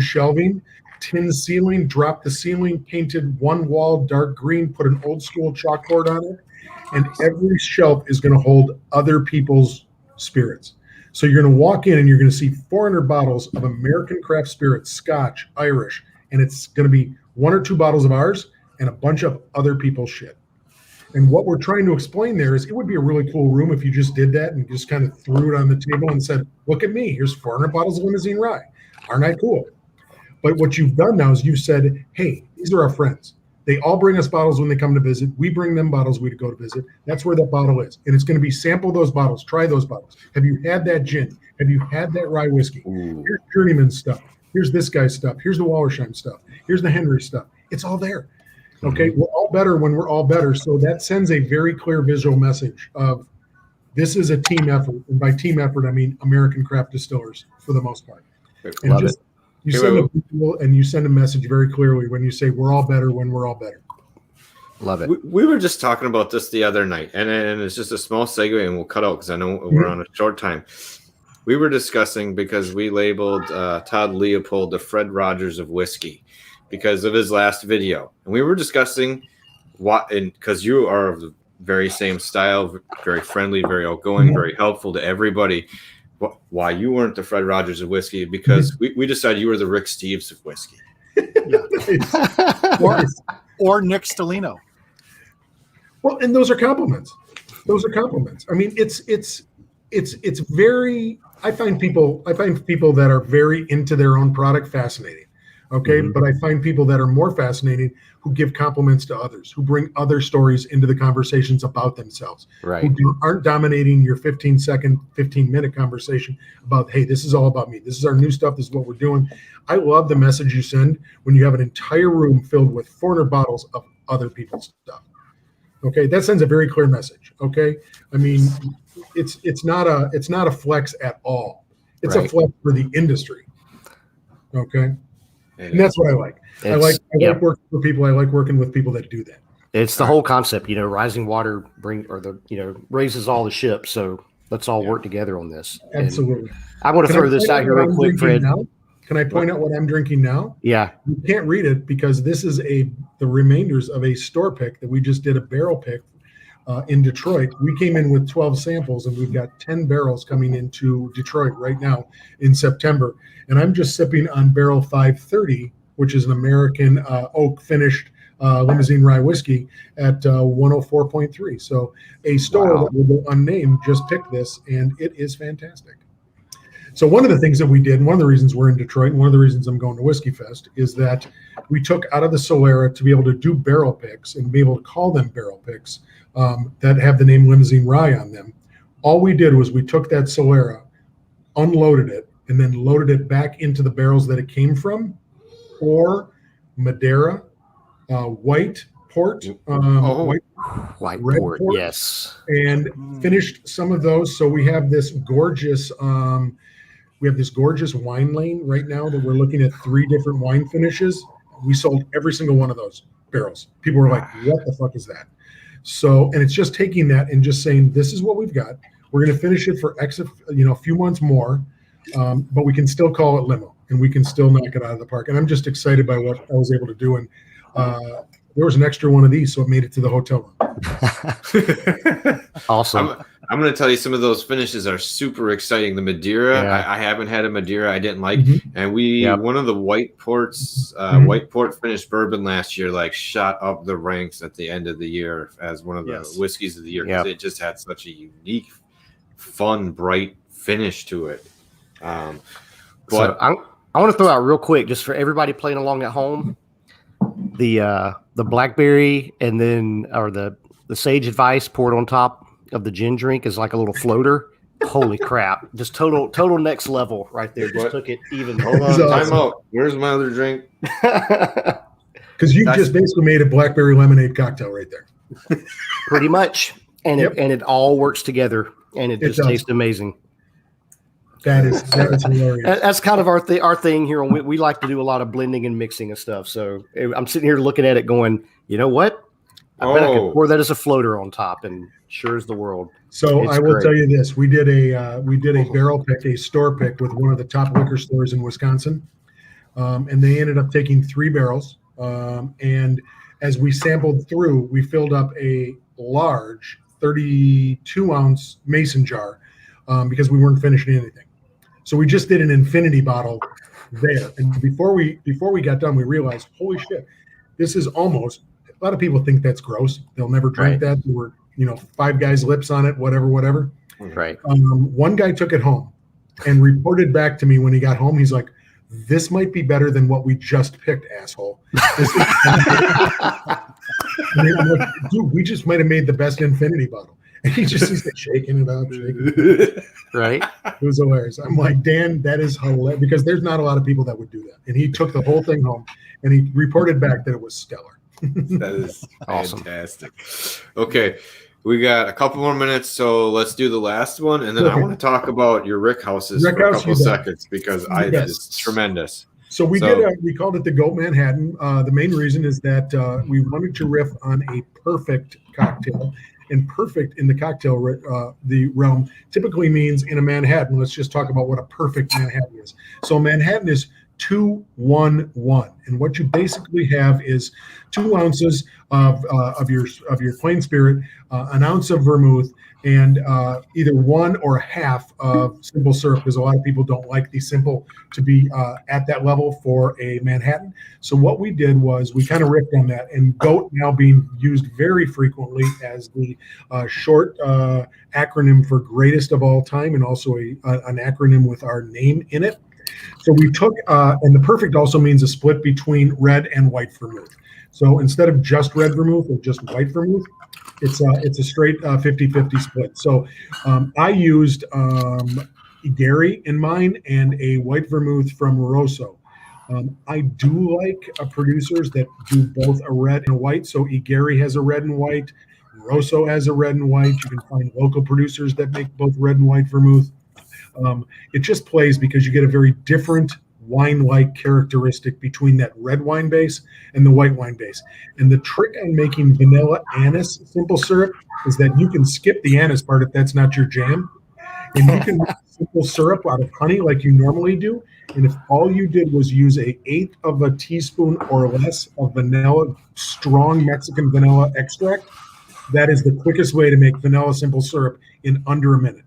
shelving, tin ceiling, dropped the ceiling, painted one wall dark green, put an old school chalkboard on it, and every shelf is going to hold other people's spirits. So you're going to walk in and you're going to see 400 bottles of American craft spirits, Scotch, Irish, and it's going to be 1 or 2 bottles of ours and a bunch of other people's shit. And what we're trying to explain there is it would be a really cool room if you just did that and just kind of threw it on the table and said, look at me, here's 400 bottles of limousine rye. Aren't I cool? But what you've done now is you've said, hey, these are our friends. They all bring us bottles when they come to visit. We bring them bottles we go to visit. That's where that bottle is. And it's going to be sample those bottles, try those bottles. Have you had that gin? Have you had that rye whiskey? Here's Journeyman stuff. Here's this guy's stuff. Here's the Wallersheim stuff. Here's the Henry stuff. It's all there. Okay, we're all better when we're all better. So that sends a very clear visual message of this is a team effort. And by team effort, I mean American craft distillers for the most part. And just, you send a message very clearly when you say we're all better when we're all better. Love it. We were just talking about this the other night, and it's just a small segue, and we'll cut out because I know we're on a short time. We were discussing because we labeled Todd Leopold the Fred Rogers of whiskey because of his last video. And we were discussing because you are of the very same style, very friendly, very outgoing, very helpful to everybody. Why you weren't the Fred Rogers of whiskey, because we decided you were the Rick Steves of whiskey. or Nick Stellino. Well, and those are compliments. I mean, it's very, I find people that are very into their own product fascinating. Okay. But I find people that are more fascinating who give compliments to others, who bring other stories into the conversations about themselves, who aren't dominating your 15-minute conversation about, hey, this is all about me. This is our new stuff. This is what we're doing. I love the message you send when you have an entire room filled with 400 bottles of other people's stuff. Okay. That sends a very clear message. Okay. I mean, it's not a flex at all. It's a flex for the industry. Okay. And that's what I like. I like working for people. I like working with people that do that. It's the whole concept, rising water raises all the ships. So let's all work together on this. Absolutely. And I want to throw this out here real quick, Fred. Can I point out what I'm drinking now? Yeah. You can't read it because this is the remainders of a store pick that we just did a barrel pick in Detroit. We came in with 12 samples and we've got 10 barrels coming into Detroit right now in September. And I'm just sipping on barrel 530, which is an American oak finished limousine rye whiskey at 104.3. So a store that will go unnamed just picked this and it is fantastic. So one of the things that we did, and one of the reasons we're in Detroit, and one of the reasons I'm going to Whiskey Fest, is that we took out of the Solera to be able to do barrel picks and be able to call them barrel picks that have the name Limousine Rye on them. All we did was we took that Solera, unloaded it, and then loaded it back into the barrels that it came from, or Madeira, white port, white red port, yes, and finished some of those. So we have this gorgeous wine lane right now that we're looking at 3 different wine finishes. We sold every single one of those barrels. People were like, what the fuck is that? So, and it's just taking that and just saying, this is what we've got. We're going to finish it for a few months more, but we can still call it limo, and we can still knock it out of the park. And I'm just excited by what I was able to do. And there was an extra one of these, so it made it to the hotel room. Awesome. I'm going to tell you, some of those finishes are super exciting. The Madeira, I haven't had a Madeira I didn't like. And one of the white ports, white port finished bourbon last year, like shot up the ranks at the end of the year as one of the whiskeys of the year, because it just had such a unique, fun, bright finish to it. But so I want to throw out real quick, just for everybody playing along at home, the blackberry and then the sage advice poured on top of the gin drink is like a little floater. Holy crap! Just total next level right there. Just took it even. Hold on, time out. Where's my other drink? Because you just basically made a blackberry lemonade cocktail right there. Pretty much, and it all works together, and it just tastes amazing. That is hilarious. That's kind of our thing here. We like to do a lot of blending and mixing and stuff. So I'm sitting here looking at it going, you know what? I bet I could pour that as a floater on top, and sure as the world. So I will tell you this: we did a barrel pick, a store pick with one of the top liquor stores in Wisconsin, and they ended up taking 3 barrels. And as we sampled through, we filled up a large 32-ounce mason jar because we weren't finishing anything. So we just did an infinity bottle there. And before we got done, we realized, holy shit, this is almost. A lot of people think that's gross. They'll never drink that. There were, 5 guys' lips on it, whatever. Right. One guy took it home and reported back to me when he got home. He's like, "This might be better than what we just picked, asshole." I'm like, dude, we just might have made the best infinity bottle. And he's like shaking it up. Right. It was hilarious. I'm like, Dan, that is hilarious, because there's not a lot of people that would do that. And he took the whole thing home and he reported back that it was stellar. That is awesome. Fantastic. Okay, we got a couple more minutes, so let's do the last one, and then I want to talk about your rick houses for a couple seconds, because it's tremendous. So we called it the Goat Manhattan. The main reason is that we wanted to riff on a perfect cocktail, and perfect in the cocktail the realm typically means in a Manhattan. Let's just talk about what a perfect Manhattan is. So Manhattan is 2-1-1, and what you basically have is 2 ounces of your plain spirit, an ounce of vermouth, and either 1 or half of simple syrup, because a lot of people don't like the simple to be at that level for a Manhattan. So what we did was we kind of ripped on that, and GOAT now being used very frequently as the short acronym for greatest of all time, and also an acronym with our name in it. So we took, and the perfect also means a split between red and white vermouth. So instead of just red vermouth or just white vermouth, it's a straight 50-50 split. So I used Gary in mine and a white vermouth from Rosso. I do like producers that do both a red and a white. So Gary has a red and white. Rosso has a red and white. You can find local producers that make both red and white vermouth. It just plays because you get a very different wine-like characteristic between that red wine base and the white wine base. And the trick on making vanilla anise simple syrup is that you can skip the anise part if that's not your jam. And you can make simple syrup out of honey like you normally do. And if all you did was use 1/8 of a teaspoon or less of vanilla, strong Mexican vanilla extract, that is the quickest way to make vanilla simple syrup in under a minute.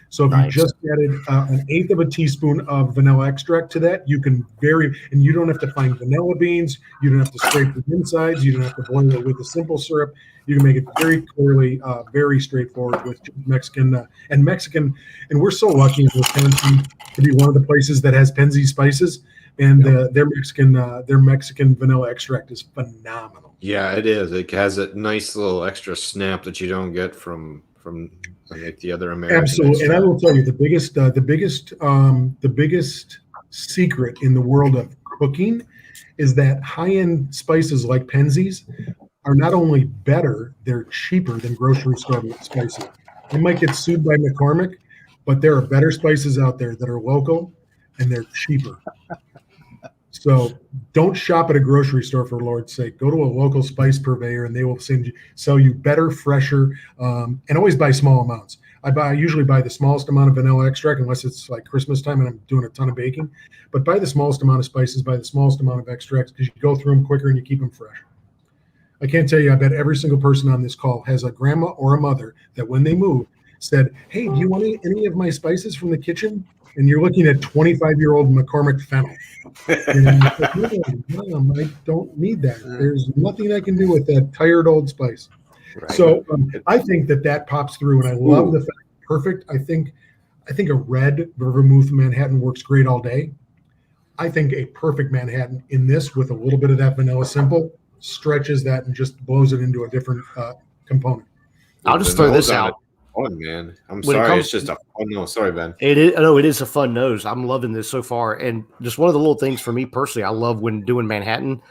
So if you just added 1/8 of a teaspoon of vanilla extract to that, you can and you don't have to find vanilla beans. You don't have to scrape the insides. You don't have to boil it with the simple syrup. You can make it very clearly, very straightforward with Mexican. And we're so lucky in Wisconsin to be one of the places that has Penzi spices. And their Mexican vanilla extract is phenomenal. Yeah, it is. It has a nice little extra snap that you don't get from like the other American. Absolutely, and I will tell you the biggest secret in the world of cooking is that high-end spices like Penzeys are not only better, they're cheaper than grocery store spices. They might get sued by McCormick, but there are better spices out there that are local and they're cheaper. So don't shop at a grocery store, for Lord's sake. Go to a local spice purveyor and they will sell you better, fresher, and always buy small amounts. I usually buy the smallest amount of vanilla extract unless it's like Christmas time and I'm doing a ton of baking. But buy the smallest amount of spices, buy the smallest amount of extracts because you go through them quicker and you keep them fresh. I can't tell you, I bet every single person on this call has a grandma or a mother that when they move said, hey, do you want any of my spices from the kitchen? And you're looking at 25-year-old McCormick fennel. And Mom, I don't need that. There's nothing I can do with that tired old spice. Right. So I think that pops through, and I love the fact perfect. I think a red vermouth Manhattan works great all day. I think a perfect Manhattan in this with a little bit of that vanilla simple stretches that and just blows it into a different component. I'll just throw this out. Fun, man. I'm sorry. It's just a fun nose. Sorry, Ben. It is a fun nose. I'm loving this so far. And just one of the little things for me personally, I love when doing Manhattan,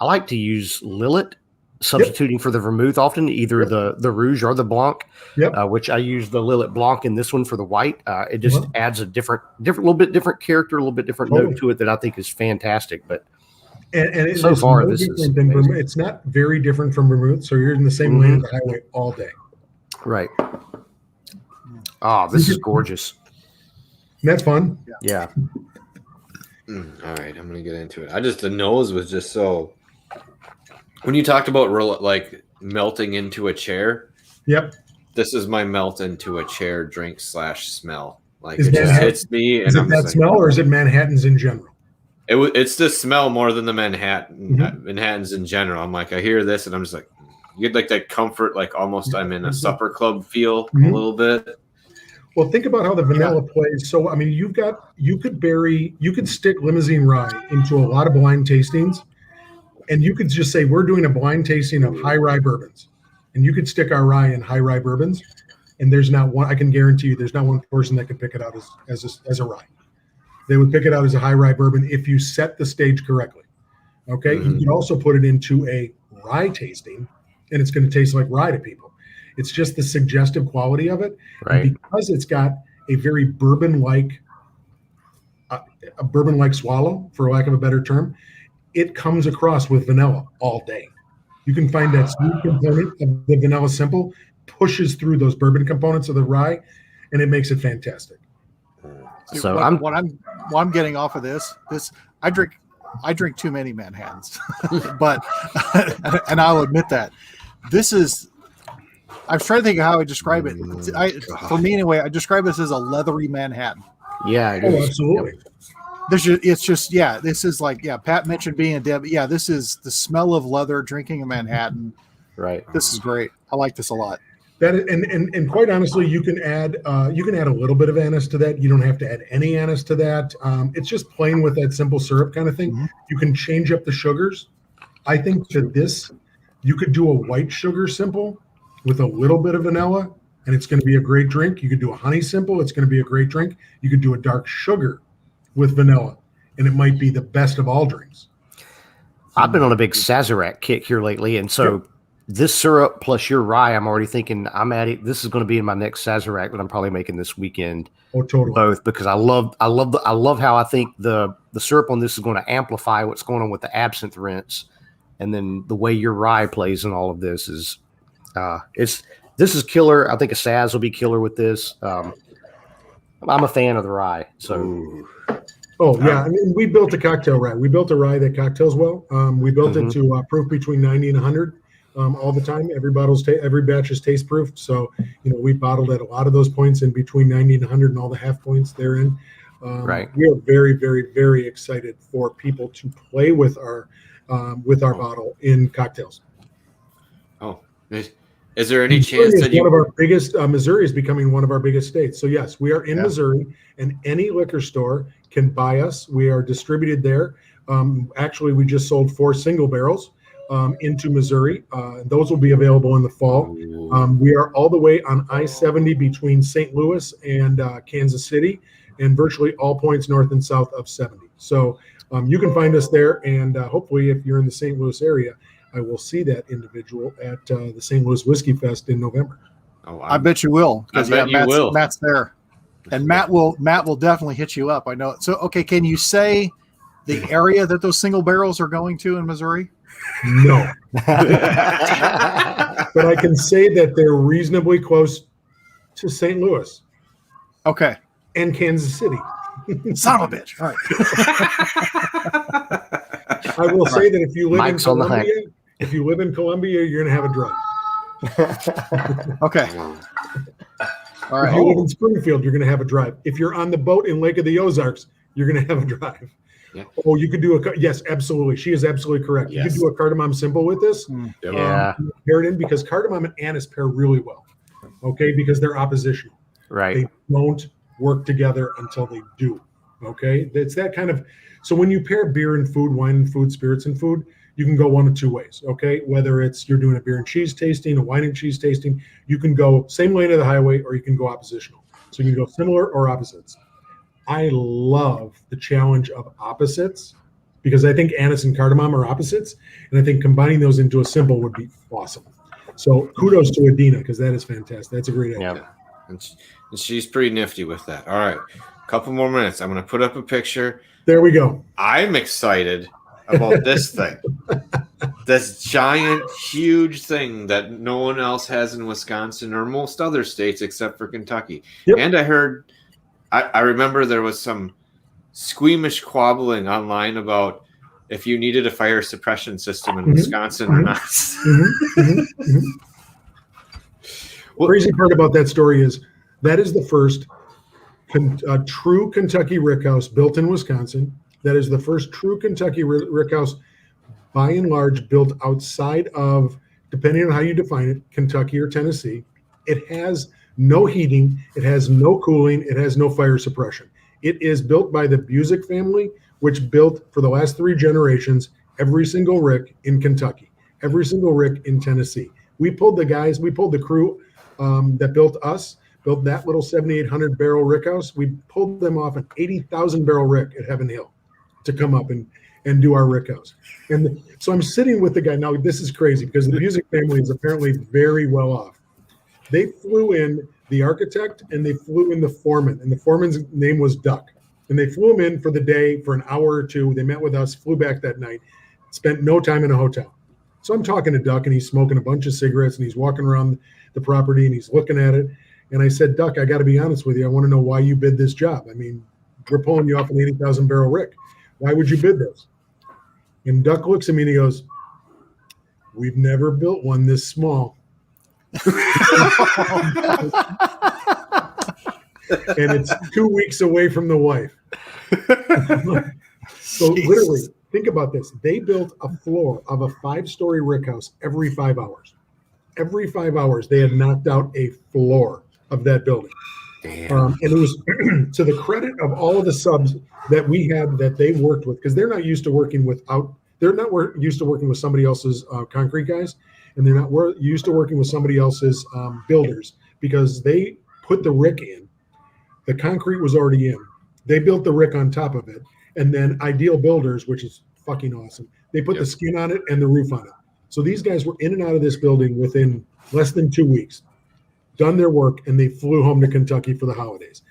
I like to use Lillet, substituting for the vermouth often, either the Rouge or the Blanc, which I use the Lillet Blanc in this one for the white. It just adds a little bit different character, a little bit different note to it that I think is fantastic. But and so far, this is amazing. It's not very different from vermouth, so you're in the same lane as the highway all day. Right. Oh, this is gorgeous. That's fun. Yeah. All right, I'm gonna get into it. The nose was just so. When you talked about like melting into a chair, this is my melt into a chair drink / smell. Like it just hits me. Is it that smell, or is it Manhattans in general? It's the smell more than the Manhattans in general. I'm like, I hear this, and I'm just like, you get like that comfort, like almost I'm in a supper club feel a little bit. Well, think about how the vanilla plays. So, I mean, you could stick limousine rye into a lot of blind tastings, and you could just say, we're doing a blind tasting of high rye bourbons. And you could stick our rye in high rye bourbons, and there's not one, I can guarantee you, there's not one person that could pick it out as a rye. They would pick it out as a high rye bourbon if you set the stage correctly. Okay. You can also put it into a rye tasting, and it's going to taste like rye to people. It's just the suggestive quality of it. Right. And because it's got a very bourbon-like swallow, for lack of a better term, it comes across with vanilla all day. You can find that sweet component of the vanilla simple pushes through those bourbon components of the rye, and it makes it fantastic. So what I'm getting off of this I drink too many Manhattans, but and I'll admit that this is. I was trying to think of how I describe it. For me, anyway, I describe this as a leathery Manhattan. Yeah, it is. Absolutely. This is like, Pat mentioned being a Deb. Yeah, this is the smell of leather, drinking a Manhattan. Right. This is great. I like this a lot. That and quite honestly, you can add a little bit of anise to that. You don't have to add any anise to that. It's just plain with that simple syrup kind of thing. Mm-hmm. You can change up the sugars. I think to this, you could do a white sugar simple with a little bit of vanilla, and it's going to be a great drink. You could do a honey simple. It's going to be a great drink. You could do a dark sugar with vanilla, and it might be the best of all drinks. I've been on a big Sazerac kick here lately, and so this syrup plus your rye, I'm already thinking I'm at it. This is going to be in my next Sazerac that I'm probably making this weekend. Oh, totally. Both, because I love how I think the syrup on this is going to amplify what's going on with the absinthe rinse, and then the way your rye plays in all of this is. This is killer. I think a Saz will be killer with this. I'm a fan of the rye. So, I mean, we built a cocktail rye. We built a rye that cocktails well. We built it to proof between 90 and 100 all the time. Every batch is taste proofed. So, we bottled at a lot of those points in between 90 and 100 and all the half points therein. Right. We are very, very, very excited for people to play with our bottle in cocktails. Oh. Is there any chance that one of our biggest Missouri is becoming one of our biggest states? So yes, we are in Missouri, and any liquor store can buy us. We are distributed there. Actually, we just sold 4 single barrels. into Missouri. Those will be available in the fall. We are all the way on I-70 between St. Louis and Kansas City, and virtually all points north and south of 70. So you can find us there, and hopefully if you're in the St. Louis area, I will see that individual at the St. Louis Whiskey Fest in November. Oh, I bet you will, because Matt's there, and Matt will definitely hit you up. I know. So, okay, can you say the area that those single barrels are going to in Missouri? No, but I can say that they're reasonably close to St. Louis. Okay, and Kansas City. Son of a bitch! All right. I will say that if you live in Columbia, you're going to have a drive. Okay. All right. If you live in Springfield, you're going to have a drive. If you're on the boat in Lake of the Ozarks, you're going to have a drive. Yeah. Oh, you could do yes, absolutely. She is absolutely correct. Yes. You could do a cardamom simple with this. Yeah. Pair it in, because cardamom and anise pair really well. Okay, because they're oppositional. Right. They don't work together until they do. Okay, it's that kind of. So when you pair beer and food, wine and food, spirits and food, you can go one of two ways. Okay, whether it's you're doing a beer and cheese tasting, a wine and cheese tasting, you can go same lane of the highway, or you can go oppositional. So you can go similar or opposites. I love the challenge of opposites, because I think anise and cardamom are opposites, and I think combining those into a simple would be awesome. So kudos to Adina, because that is fantastic. That's a great idea. Yeah. And she's pretty nifty with that. All right, a couple more minutes. I'm going to put up a picture. There we go. I'm excited about this thing. This giant, huge thing that no one else has in Wisconsin or most other states except for Kentucky. Yep. And I heard, I remember there was some squeamish quabbling online about if you needed a fire suppression system in Wisconsin or not. The crazy part about that story is that is the first true Kentucky rickhouse built in Wisconsin. That is the first true Kentucky rickhouse, by and large, built outside of, depending on how you define it, Kentucky or Tennessee. It has no heating. It has no cooling. It has no fire suppression. It is built by the Busick family, which built for the last 3 generations every single rick in Kentucky, every single rick in Tennessee. We pulled the crew that built that little 7,800 barrel rickhouse. We pulled them off an 80,000 barrel rick at Heaven Hill to come up and do our rickhouse. And so I'm sitting with the guy. Now, this is crazy, because the Busick family is apparently very well off. They flew in the architect and they flew in the foreman, and the foreman's name was Duck. And they flew him in for the day for an hour or two. They met with us, flew back that night, spent no time in a hotel. So I'm talking to Duck, and he's smoking a bunch of cigarettes, and he's walking around the property, and he's looking at it. And I said, Duck, I got to be honest with you. I want to know why you bid this job. I mean, we're pulling you off an 80,000 barrel rick. Why would you bid this? And Duck looks at me and he goes, we've never built one this small. And it's 2 weeks away from the wife. So literally, think about this. They built a floor of a 5-story rickhouse every 5 hours. Every 5 hours, they had knocked out a floor of that building. And it was to the credit of all of the subs that we had that they worked with, because they're not used to working with somebody else's concrete guys, and they're not used to working with somebody else's builders, because they put the rick in. The concrete was already in. They built the rick on top of it, and then Ideal Builders, which is fucking awesome, they put the skin on it and the roof on it. So these guys were in and out of this building within less than 2 weeks, done their work, and they flew home to Kentucky for the holidays.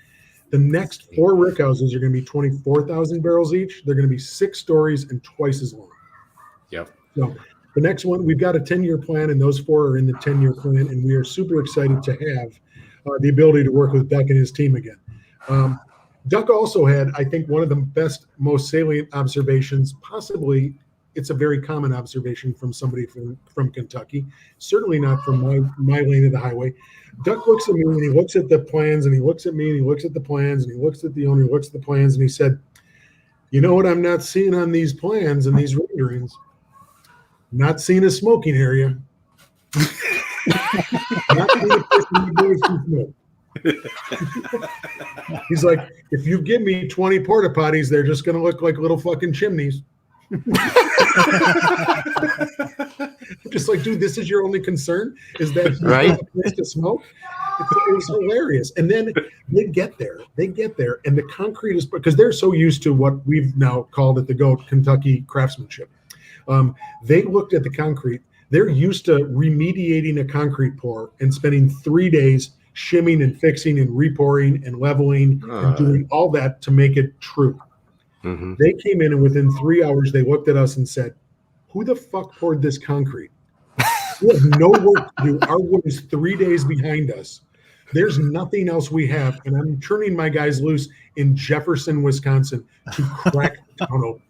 The next 4 rickhouses are going to be 24,000 barrels each. They're going to be 6 stories and twice as long. Yep. So the next one, we've got a 10-year plan, and those 4 are in the 10-year plan, and we are super excited to have the ability to work with Duck and his team again. Duck also had, I think, one of the best, most salient observations, possibly. It's a very common observation from somebody from Kentucky, certainly not from my lane of the highway. Duck looks at me and he looks at the plans, and he looks at me and he looks at the plans, and he looks at the owner, he looks at the plans, and he said, you know what I'm not seeing on these plans and these renderings? Not seeing a smoking area. Not seeing a place where you boys can smoke. He's like, if you give me 20 porta potties, they're just going to look like little fucking chimneys. just like, dude, this is your only concern? Is that you Right? have a place to smoke? It was hilarious. And then they get there, and the concrete is, because they're so used to what we've now called at the GOAT Kentucky craftsmanship. They looked at the concrete. They're used to remediating a concrete pour and spending 3 days shimming and fixing and repouring and leveling and doing all that to make it true. Mm-hmm. They came in, and within 3 hours, they looked at us and said, who the fuck poured this concrete? We have no work to do. Our wood is 3 days behind us. There's nothing else we have. And I'm turning my guys loose in Jefferson, Wisconsin to crack the town open.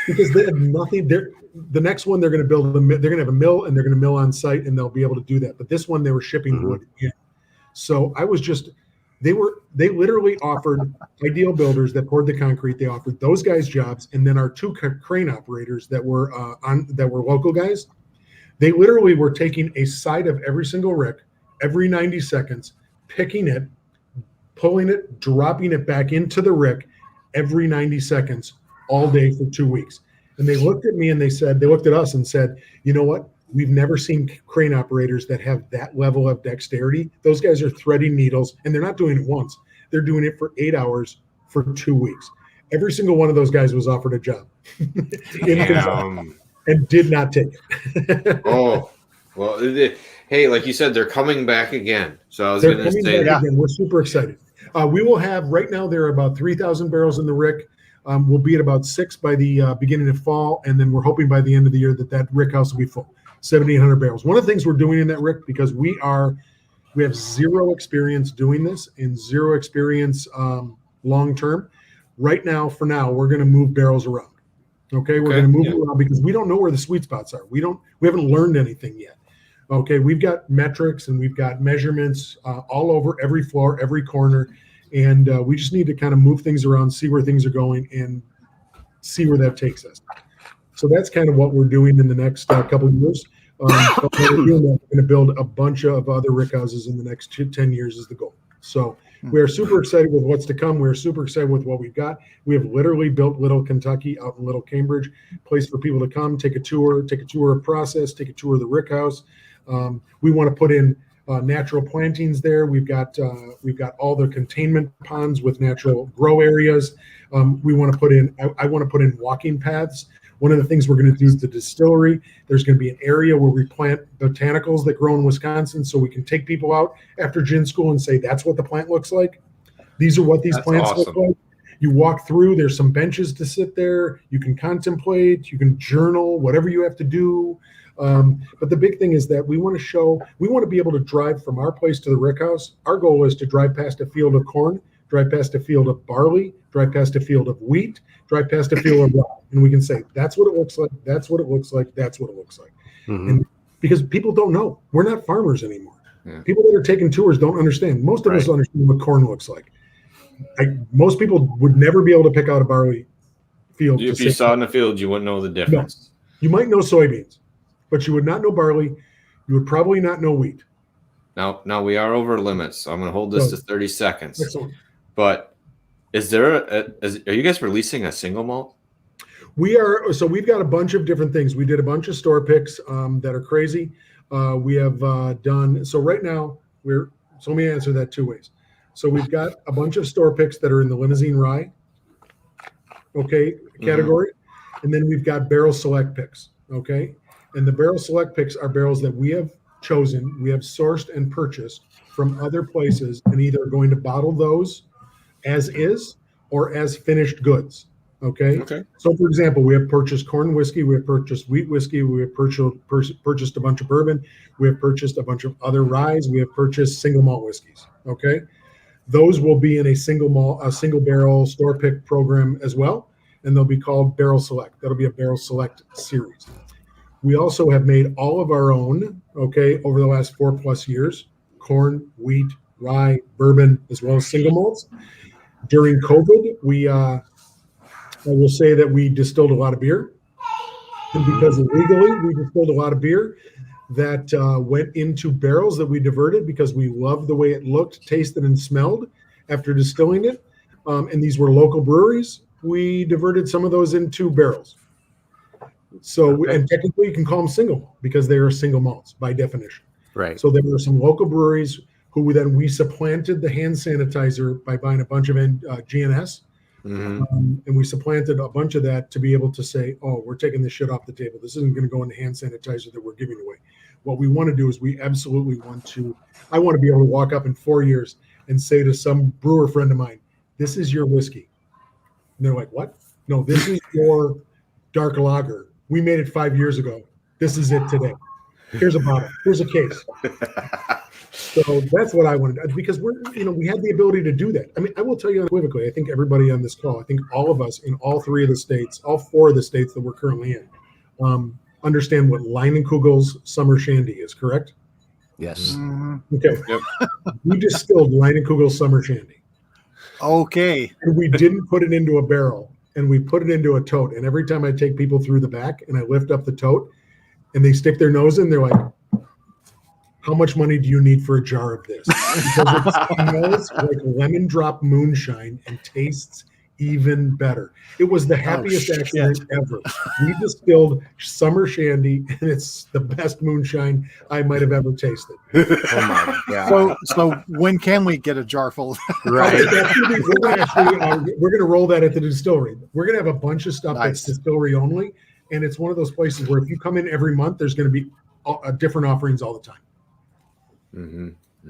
Because they have nothing. The next one, they're going to build they're going to have a mill, and they're going to mill on site, and they'll be able to do that. But this one, they were shipping wood in. So I was just, they literally offered Ideal Builders that poured the concrete. They offered those guys jobs. And then our 2 crane operators that were local guys, they literally were taking a side of every single rick every 90 seconds, picking it, pulling it, dropping it back into the rick every 90 seconds all day for 2 weeks. And they looked at me and they looked at us and said, you know what? We've never seen crane operators that have that level of dexterity. Those guys are threading needles, and they're not doing it once. They're doing it for 8 hours for 2 weeks. Every single one of those guys was offered a job and did not take it. Oh, well, hey, like you said, they're coming back again. So I was They're going to coming say, back again. We're super excited. We will have, right now, there are about 3,000 barrels in the rick. We'll be at about 6 by the beginning of fall, and then we're hoping by the end of the year that rick house will be full, 7,800 barrels. One of the things we're doing in that rick, because we have zero experience doing this and zero experience long term. Right now, for now, we're going to move barrels around. Okay, we're going to move around because we don't know where the sweet spots are. We haven't learned anything yet. Okay, we've got metrics and we've got measurements all over every floor, every corner. And we just need to kind of move things around, see where things are going, and see where that takes us. So that's kind of what we're doing in the next couple of years. We're going to build a bunch of other rick houses in the next 10 years is the goal. So we are super excited with what's to come. We're super excited with what we've got. We have literally built Little Kentucky out in Little Cambridge, place for people to come, take a tour of process, take a tour of the rick house. We want to put in natural plantings there. We've got all the containment ponds with natural grow areas. We want to put in. I want to put in walking paths. One of the things we're going to do is the distillery. There's going to be an area where we plant botanicals that grow in Wisconsin, so we can take people out after gin school and say, "That's what the plant looks like. These are what these plants look like." You walk through. There's some benches to sit there. You can contemplate. You can journal. Whatever you have to do. But the big thing is that we want to be able to drive from our place to the rick house. Our goal is to drive past a field of corn, drive past a field of barley, drive past a field of wheat, drive past a field of rye. And we can say, that's what it looks like. That's what it looks like. That's what it looks like. Mm-hmm. And because people don't know, we're not farmers anymore. Yeah. People that are taking tours don't understand. Most of us understand what corn looks like. Most people would never be able to pick out a barley field. If you saw it in the field, you wouldn't know the difference. No. You might know soybeans, but you would not know barley. You would probably not know wheat. Now we are over limits, so I'm going to hold this to 30 seconds. Excellent. But is there are you guys releasing a single malt? We are. So we've got a bunch of different things. We did a bunch of store picks that are crazy. We have done. So right now so let me answer that 2 ways. So we've got a bunch of store picks that are in the limousine rye, category, and then we've got barrel select picks, okay. And the barrel select picks are barrels that we have chosen, we have sourced and purchased from other places, and either going to bottle those as is or as finished goods. Okay. So, for example, we have purchased corn whiskey, we have purchased wheat whiskey, we have purchased a bunch of bourbon, we have purchased a bunch of other ryes, we have purchased single malt whiskeys. Okay. Those will be in a single barrel store pick program as well, and they'll be called Barrel Select. That'll be a Barrel Select series. We also have made all of our own, over the last 4+ years, corn, wheat, rye, bourbon, as well as single malts. During COVID, I will say that we distilled a lot of beer. And because illegally we distilled a lot of beer that went into barrels that we diverted because we loved the way it looked, tasted, and smelled after distilling it. And these were local breweries. We diverted some of those into barrels. So, and technically you can call them single malt because they are single malts by definition. Right. So there were some local breweries who then we supplanted the hand sanitizer by buying a bunch of GNS. And we supplanted a bunch of that to be able to say, oh, we're taking this shit off the table. This isn't going to go in the hand sanitizer that we're giving away. What we want to do is we absolutely I want to be able to walk up in 4 years and say to some brewer friend of mine, this is your whiskey. And they're like, what? No, this is your dark lager. We made it 5 years ago. This is it today. Here's a bottle. Here's a case. So that's what I wanted, because we had the ability to do that. I mean, I will tell you unequivocally, I think everybody on this call, I think all of us in all 4 of the states that we're currently in, understand what Leinenkugel's Summer Shandy is, correct? Yes. Okay. Yep. We distilled Leinenkugel's Summer Shandy. Okay. And we didn't put it into a barrel, and we put it into a tote. And every time I take people through the back and I lift up the tote and they stick their nose in, they're like, how much money do you need for a jar of this? Because it smells like lemon drop moonshine and tastes even better. It was the happiest accident ever. We distilled Summer Shandy, and it's the best moonshine I might have ever tasted. Oh my God. So when can we get a jar full? Right. We're going to roll that at the distillery. We're going to have a bunch of stuff that's distillery only, and it's one of those places where if you come in every month, there's going to be different offerings all the time.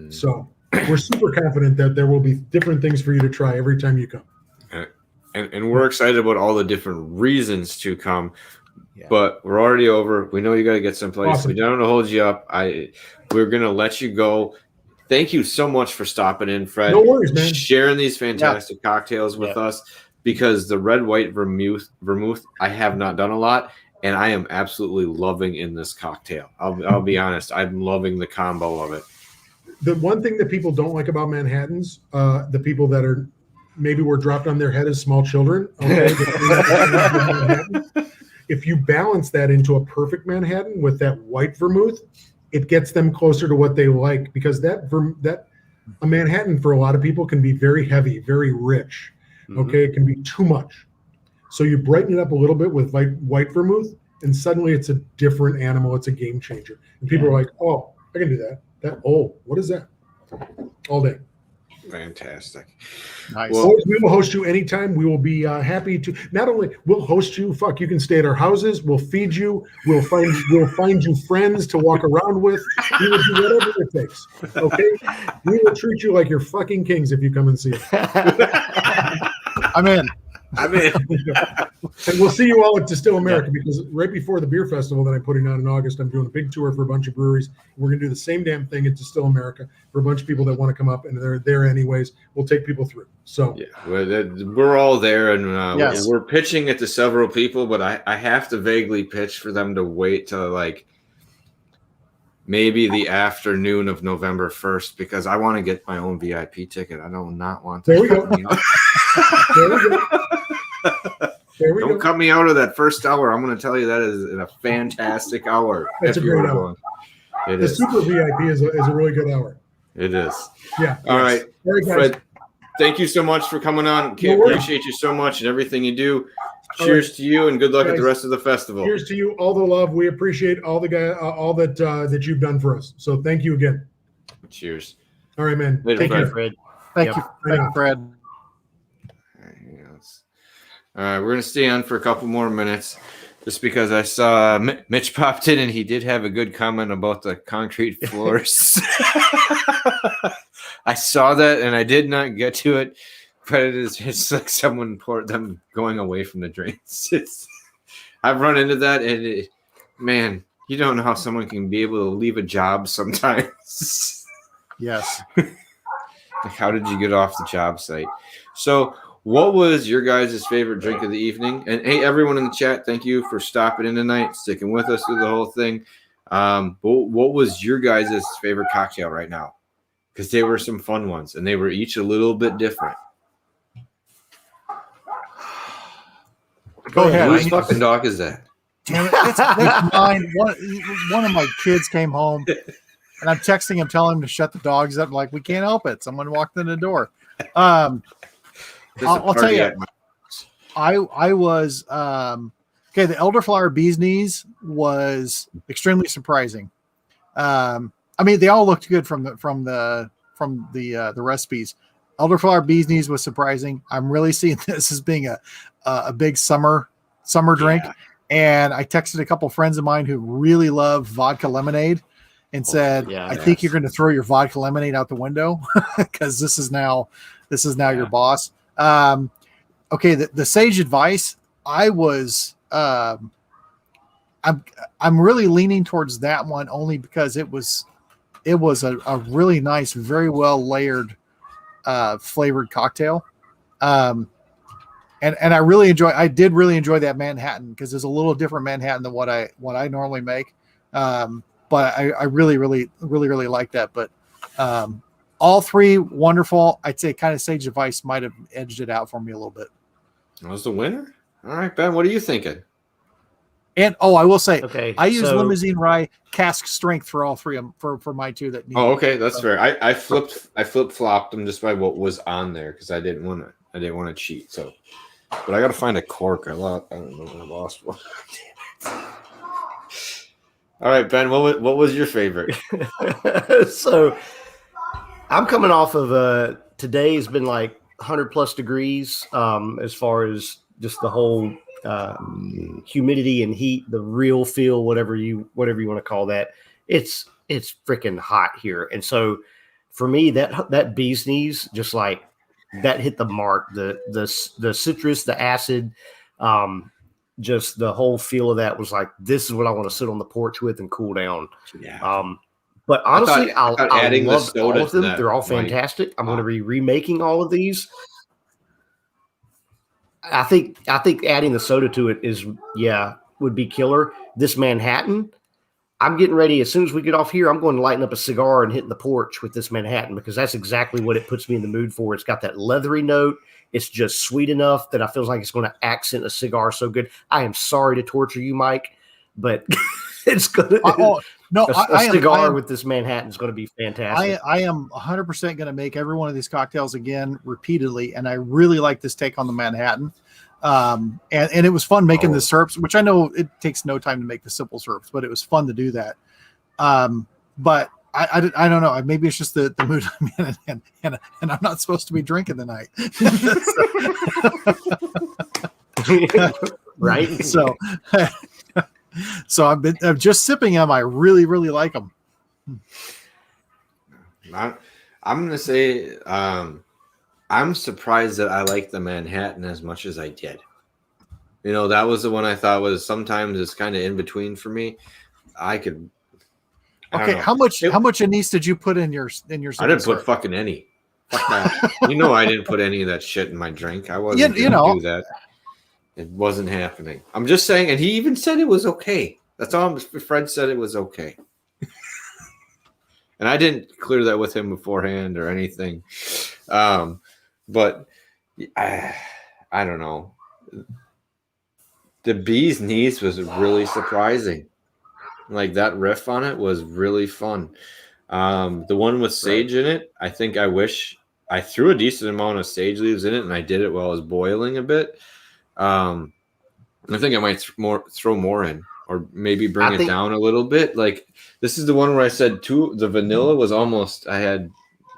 So we're super confident that there will be different things for you to try every time you come. And we're excited about all the different reasons to come, but we're already over. We know you got to get someplace. Awesome. We don't want to hold you up. We're going to let you go. Thank you so much for stopping in, Fred. No worries, man. Sharing these fantastic cocktails with us, because the red, white, vermouth, I have not done a lot. And I am absolutely loving in this cocktail. I'll be honest. I'm loving the combo of it. The one thing that people don't like about Manhattans, the people that are maybe were dropped on their head as small children. Okay, if you balance that into a perfect Manhattan with that white vermouth, it gets them closer to what they like, because a Manhattan for a lot of people can be very heavy, very rich. Okay, it can be too much. So you brighten it up a little bit with white vermouth, and suddenly it's a different animal. It's a game changer. And people are like, oh, I can do that. What is that? All day. Fantastic. Nice. Well, we will host you anytime. We will be happy to. Not only we'll host you, you can stay at our houses. We'll feed you. We'll find you friends to walk around with. We will do whatever it takes. Okay. We will treat you like you're fucking kings if you come and see us. I'm in. And we'll see you all at Distill America, because right before the beer festival that I'm putting on in August, I'm doing a big tour for a bunch of breweries. We're going to do the same damn thing at Distill America for a bunch of people that want to come up, and they're there anyways. We'll take people through. So we're all there, and we're pitching it to several people, but I have to vaguely pitch for them to wait till like maybe the afternoon of November 1st, because I want to get my own VIP ticket. I do not want to. There we go. Don't cut me out of that first hour. I'm going to tell you that is a fantastic hour. That's a great hour. The super VIP is a really good hour. It is. Yeah. All right. Fred, thank you so much for coming on. Appreciate you so much and everything you do. Cheers to you, and good luck at the rest of the festival. Cheers to you. All the love. We appreciate all that you've done for us. So thank you again. Cheers. All right, man. Later, Take care, Fred. Thank you, Fred. All right, we're going to stay on for a couple more minutes, just because I saw Mitch popped in, and he did have a good comment about the concrete floors. I saw that, and I did not get to it, but it's like someone poured them going away from the drains. I've run into that, and man, you don't know how someone can be able to leave a job sometimes. Yes. Like, how did you get off the job site? So, what was your guys' favorite drink of the evening? And hey, everyone in the chat, thank you for stopping in tonight, sticking with us through the whole thing. What was your guys' favorite cocktail right now? Because they were some fun ones, and they were each a little bit different. Go ahead. Whose fucking dog is that? Damn it, it's mine. One of my kids came home, and I'm texting him, telling him to shut the dogs up. I'm like, we can't help it. Someone walked in the door. I'll tell you, I was Okay, the Elderflower Bee's Knees was extremely surprising. I mean, they all looked good from the recipes. Elderflower Bee's Knees was surprising. I'm really seeing this as being a big summer drink. And I texted a couple friends of mine who really love vodka lemonade and said, I think you're going to throw your vodka lemonade out the window because this is now your boss. Okay. The sage advice, I'm really leaning towards that one only because it was a really nice, very well layered, flavored cocktail. And I did really enjoy that Manhattan because there's a little different Manhattan than what I normally make. But I really like that. But all three wonderful. I'd say kind of Sage Advice might have edged it out for me a little bit. That was the winner. All right, Ben, what are you thinking? And I will say, okay, I use Limousine Rye cask strength for all three of them for my two that need. Oh, okay, that's fair. I flip-flopped them just by what was on there because I didn't want to cheat. So, but I got to find a cork. I don't know. I lost one. Damn it. All right, Ben, what was your favorite? So, I'm coming off of today's been like 100 plus degrees as far as just the whole humidity and heat, the real feel, whatever you want to call that. It's freaking hot here. And so for me, that bee's knees, just like that hit the mark, the citrus, the acid, just the whole feel of that was like, this is what I want to sit on the porch with and cool down. Yeah. But honestly, I loved all of them. They're all fantastic. I'm going to be remaking all of these. I think adding the soda to it would be killer. This Manhattan, I'm getting ready. As soon as we get off here, I'm going to lighten up a cigar and hit the porch with this Manhattan because that's exactly what it puts me in the mood for. It's got that leathery note. It's just sweet enough that I feel like it's going to accent a cigar so good. I am sorry to torture you, Mike, but it's going to. A cigar with this Manhattan is going to be fantastic. I am 100% going to make every one of these cocktails again repeatedly, and I really like this take on the Manhattan. And it was fun making the syrups, which I know it takes no time to make the simple syrups, but it was fun to do that. But I don't know. Maybe it's just the mood I'm in, and I'm not supposed to be drinking tonight. Right. So I'm just sipping them. I really, really like them. I'm going to say I'm surprised that I like the Manhattan as much as I did. You know, that was the one I thought was sometimes it's kind of in between for me. Okay, how much anise did you put in your? I didn't put fucking any. Fuck that. You know, I didn't put any of that shit in my drink. I wasn't going to do that. It wasn't happening. I'm just saying, and he even said it was okay. That's all. Fred said it was okay. And I didn't clear that with him beforehand or anything. But I don't know. The bee's knees was really surprising. Like that riff on it was really fun. The one with sage in it, I think I wish I threw a decent amount of sage leaves in it, and I did it while it was boiling a bit. I think I might throw more in, or maybe bring it down a little bit. Like this is the one where I said the vanilla was almost, I had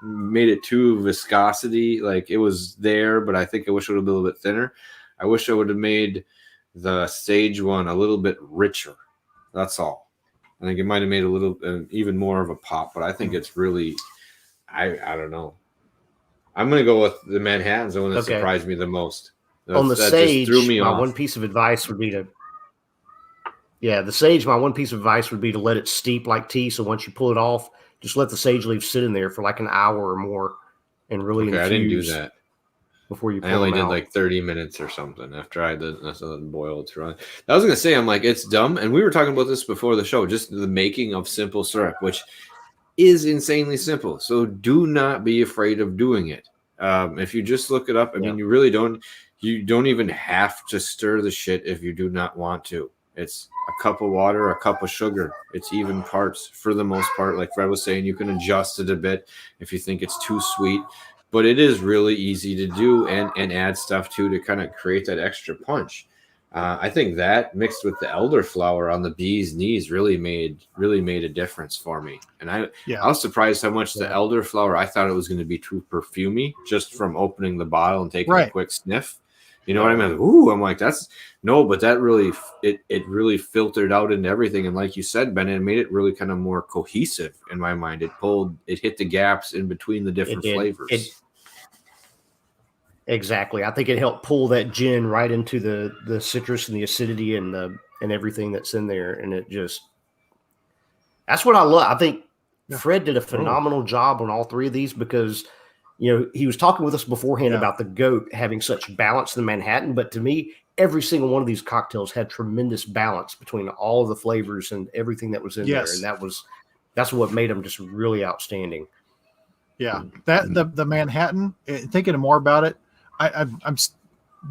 made it too viscosity. Like it was there, but I think I wish it would have been a little bit thinner. I wish I would have made the sage one a little bit richer. That's all. I think it might have made a little even more of a pop, but I think it's really, I don't know. I'm going to go with the Manhattan's the one that surprised me the most. On the sage, my one piece of advice would be to let it steep like tea. So once you pull it off, just let the sage leaves sit in there for like an hour or more and really infuse. I didn't do that. Before you pull I only them did out. like 30 minutes or something after I did boil it through. I was going to say, I'm like, it's dumb. And we were talking about this before the show, just the making of simple syrup, which is insanely simple. So do not be afraid of doing it. If you just look it up, I mean, you really don't. You don't even have to stir the shit if you do not want to. It's a cup of water, a cup of sugar. It's even parts for the most part. Like Fred was saying, you can adjust it a bit if you think it's too sweet. But it is really easy to do and add stuff to kind of create that extra punch. I think that mixed with the elderflower on the bee's knees really made a difference for me. And I was surprised how much the elderflower, I thought it was going to be too perfumey just from opening the bottle and taking a quick sniff. You know what I mean? Ooh, I'm like, but that really, it really filtered out into everything. And like you said, Ben, it made it really kind of more cohesive in my mind. It hit the gaps in between the different flavors. Exactly. I think it helped pull that gin right into the citrus and the acidity and everything that's in there. And that's what I love. I think Fred did a phenomenal job on all three of these because, he was talking with us beforehand about the goat having such balance in the Manhattan. But to me, every single one of these cocktails had tremendous balance between all of the flavors and everything that was in there. And that's what made them just really outstanding. Yeah. The Manhattan, thinking more about it, I'm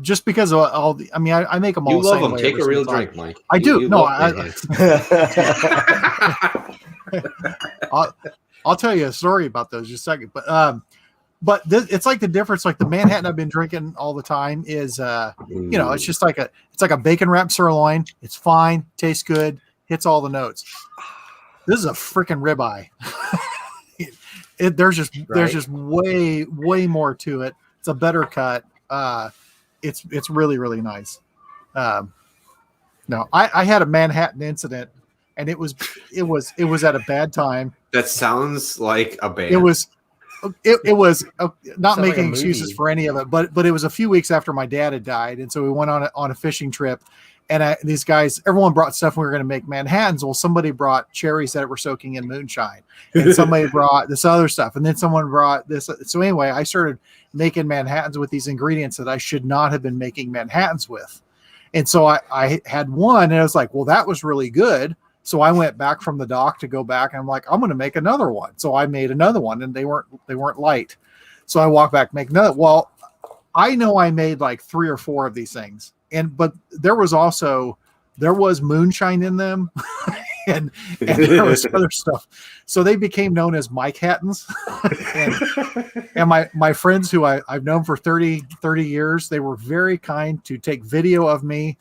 just because of all the. I mean, I make them all. You love them. Take a real drink, Mike. I do. I'll tell you a story about those just a second. But it's like the difference. Like the Manhattan I've been drinking all the time is, it's just like a bacon wrapped sirloin. It's fine, tastes good, hits all the notes. This is a freaking ribeye. There's just way more to it. It's a better cut. It's really, really nice. No, I had a Manhattan incident, and it was at a bad time. That sounds like a band. It was not making excuses for any of it, but it was a few weeks after my dad had died, and so we went on a fishing trip. And these guys, everyone brought stuff. And we were going to make Manhattans. Well, somebody brought cherries that were soaking in moonshine, and somebody brought this other stuff, and then someone brought this. So anyway, I started making Manhattans with these ingredients that I should not have been making Manhattans with. And so I had one, and I was like, well, that was really good. So I went back from the dock to go back, and I'm like, I'm going to make another one. So I made another one, and they weren't light. So I walked back, make another. Well, I know I made like 3 or 4 of these things. But there was moonshine in them and there was other stuff. So they became known as Mike Hattons. and my friends who I've known for 30 years, they were very kind to take video of me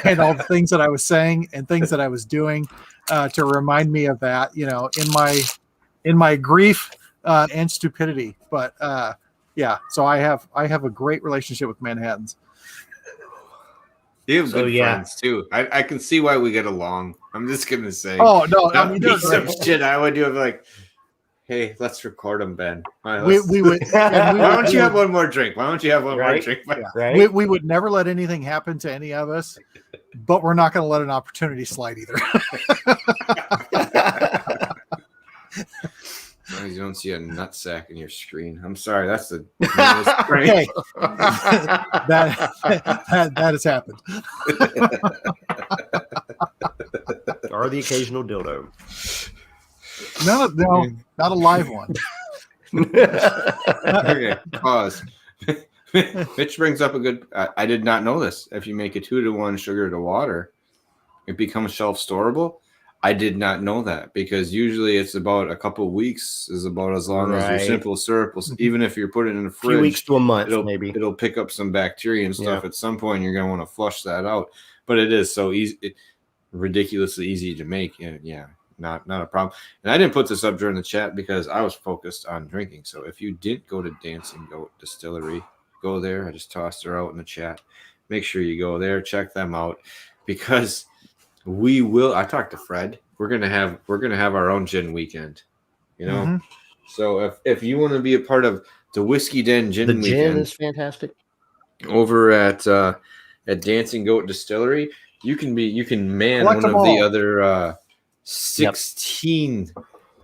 and all the things that I was saying and things that I was doing to remind me of that, in my grief and stupidity. But so I have a great relationship with Manhattans. You have good friends too. I can see why we get along. I'm just gonna say. Oh no! That would be some shit I would do. I'm like, hey, let's record them, Ben. Right, we would. Why don't you have one more drink? Why don't you have one more drink? Yeah. Right? We would never let anything happen to any of us, but we're not going to let an opportunity slide either. You don't see a nutsack in your screen. I'm sorry. That's the okay. that has happened. Or the occasional dildo. No, not a live one. Okay, pause. Mitch brings up a good. I did not know this. If you make a 2-to-1 sugar to water, it becomes shelf storable. I did not know that because usually it's about a couple of weeks is about as long as your simple syrup will, even if you're putting it in the fridge. 2 weeks to a month, maybe. It'll pick up some bacteria and stuff. At some point, you're going to want to flush that out. But it is so easy, ridiculously easy to make. Yeah, not a problem. And I didn't put this up during the chat because I was focused on drinking. So if you didn't go to Dancing Goat Distillery, go there. I just tossed her out in the chat. Make sure you go there, check them out because we will. I talked to Fred. We're gonna have our own gin weekend, Mm-hmm. So if you want to be a part of the Whiskey Den Gin Weekend, gin is fantastic. Over at Dancing Goat Distillery, you can man Collect one of all. the other 16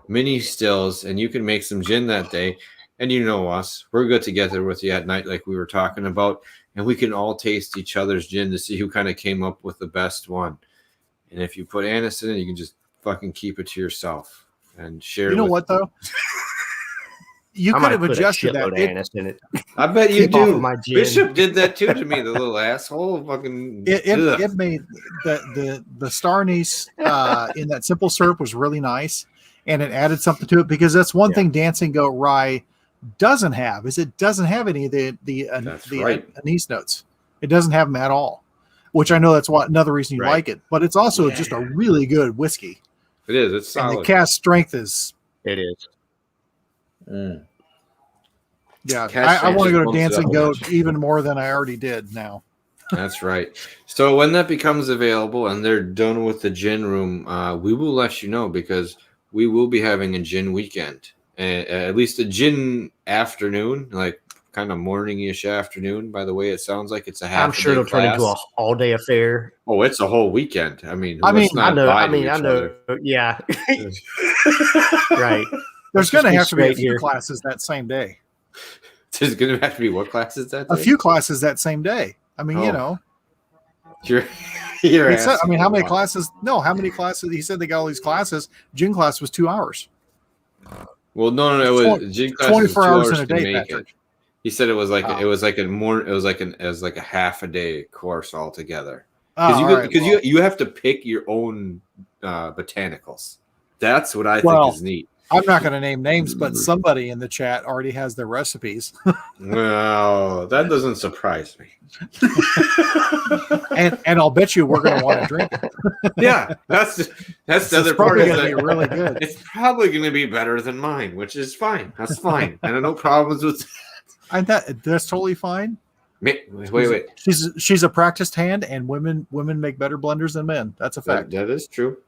mini stills, and you can make some gin that day. And you know us, we're good together with you at night, like we were talking about, and we can all taste each other's gin to see who kind of came up with the best one. And if you put anise in it, you can just fucking keep it to yourself and share. You know what though? You could have adjusted that. Anise in it. I bet you do. Bishop did that too to me, the little asshole. Fucking. It made the star anise in that simple syrup was really nice, and it added something to it because that's one thing Dancing Goat Rye doesn't have. Is it doesn't have any of the anise notes. It doesn't have them at all. which I know that's another reason you Right. like it. But it's also just a really good whiskey. It is. It's solid. And the cask strength is. It is. Yeah, Cask I want to strength go to bumps it Dancing up a Goat notch. even more than I already did now. That's right. So when that becomes available and they're done with the gin room, we will let you know because we will be having a gin weekend, at least a gin afternoon, like kind of morning-ish afternoon. By the way, it sounds like it's a half. I'm sure it'll turn into an all-day affair. Oh, it's a whole weekend. I mean, I not know. lie I to mean, each I know. other. Yeah. Right. There's Let's going to just be have to be a straight few here. classes that same day. There's going to have to be what classes that A day? few classes that same day. I mean, you Oh. know. You're He said, asking how many a lot. classes? No, how many classes? He said they got all these classes. Gin class was 2 hours. Well, no. It was gin class 24 was 2 hours hours in a to day, make Patrick. it. He said it was like Oh. it was like a half a day course altogether. Oh, Because you have to pick your own botanicals. That's what I think is neat. I'm not going to name names, but somebody in the chat already has their recipes. Well, that doesn't surprise me. and I'll bet you we're going to want to drink it. Yeah, that's the It's other part. probably Is going to that be really good. it's probably going to be better than mine, which is fine. That's fine. I have no problems with. That's totally fine. Wait. She's a practiced hand, and women make better blenders than men. That's a fact. That is true.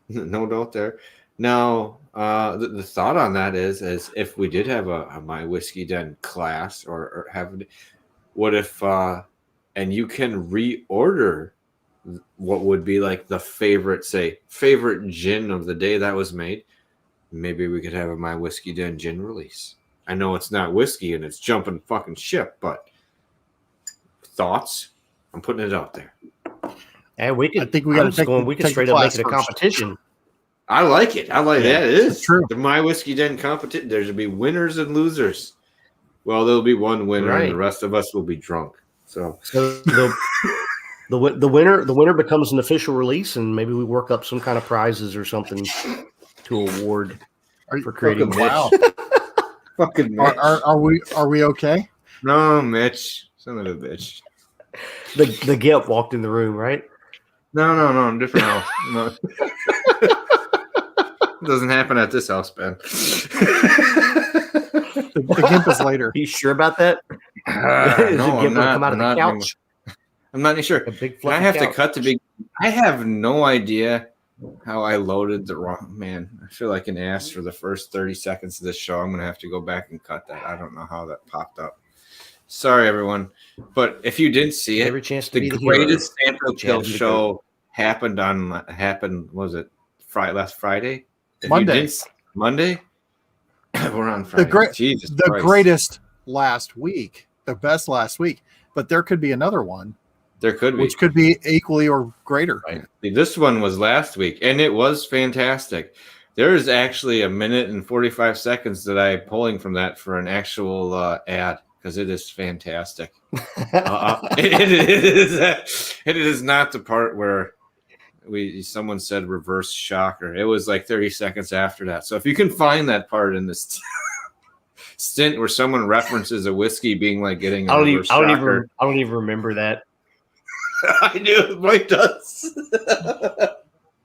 No doubt there. Now, the thought on that is if we did have a My Whiskey Den class or have, what if, and you can reorder what would be like the favorite gin of the day that was made. Maybe we could have a My Whiskey Den gin release. I know it's not whiskey and it's jumping fucking ship, but thoughts? I'm putting it out there. And we could. I think we got to We could straight up make it a competition. I like it. I like that. It is true. The My Whiskey Den competition. There should be winners and losers. Well, there'll be one winner, and the rest of us will be drunk. So the winner becomes an official release, and maybe we work up some kind of prizes or something to award for creating. Wow. fucking Mitch. Are we okay? No, Mitch, son of a bitch. The Gimp walked in the room, right? No, different house. No. Doesn't happen at this house, Ben. The Gimp is later. Are you sure about that? Is No, the Gimp gonna come out of the couch? anymore. I'm not even sure. A big I fluffy have to couch. cut the big. I have no idea how I loaded the wrong man. I feel like an ass for the first 30 seconds of this show. I'm gonna have to go back and cut that. I don't know how that popped up. Sorry, everyone. But if you didn't see it, Every chance to the be the greatest hero. sample kill show happened. Was it last Friday? If Monday. you didn't- Monday. We're on Friday. Jesus The Christ. greatest last week, the best last week, but there could be another one, There could be. which could be equally or greater. Right. This one was last week, and it was fantastic. There is actually 1 minute and 45 seconds that I'm pulling from that for an actual ad because it is fantastic. It is not the part where someone said reverse shocker. It was like 30 seconds after that. So if you can find that part in this stint where someone references a whiskey being like getting a reverse shocker. I don't even remember that. I do. Mike does.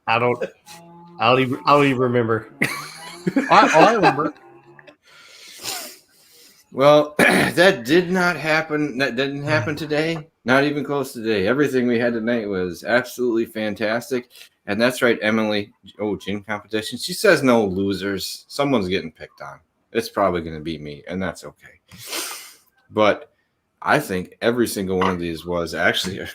I don't even remember. I remember. Well, that did not happen. That didn't happen today. Not even close today. Everything we had tonight was absolutely fantastic. And that's right, Emily. Oh, gin competition. She says no losers. Someone's getting picked on. It's probably going to be me, and that's okay. But I think every single one of these was actually a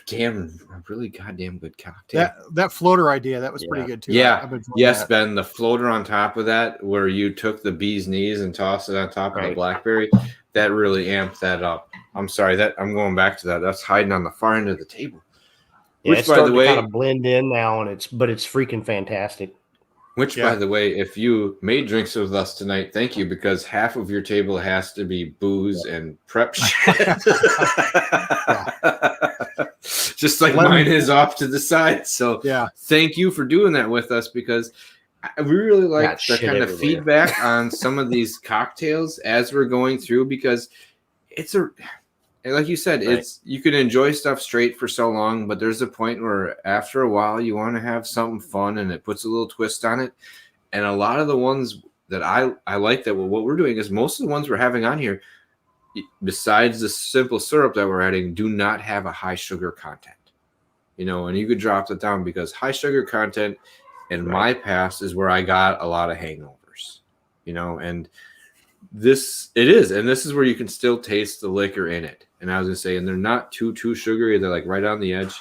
really goddamn good cocktail. That floater idea, that was pretty good too. Yeah. I've enjoyed Yes, that. Ben, the floater on top of that, where you took the bee's knees and tossed it on top of the blackberry, that really amped that up. I'm sorry, that I'm going back to that. That's hiding on the far end of the table. Yeah, Which, it's by starting the way, to kind of blend in now, and it's freaking fantastic. by the way, if you made drinks with us tonight, thank you, because half of your table has to be booze and prep shit. Just like mine is off to the side. So thank you for doing that with us, because we really like the kind of feedback on some of these cocktails as we're going through, because And like you said, it's you can enjoy stuff straight for so long, but there's a point where after a while you want to have something fun and it puts a little twist on it. And a lot of the ones that I like that what we're doing is most of the ones we're having on here, besides the simple syrup that we're adding, do not have a high sugar content. You know, and you could drop that down because high sugar content in my past is where I got a lot of hangovers, you know, and this is where you can still taste the liquor in it. And I was gonna say, and they're not too sugary. They're like right on the edge.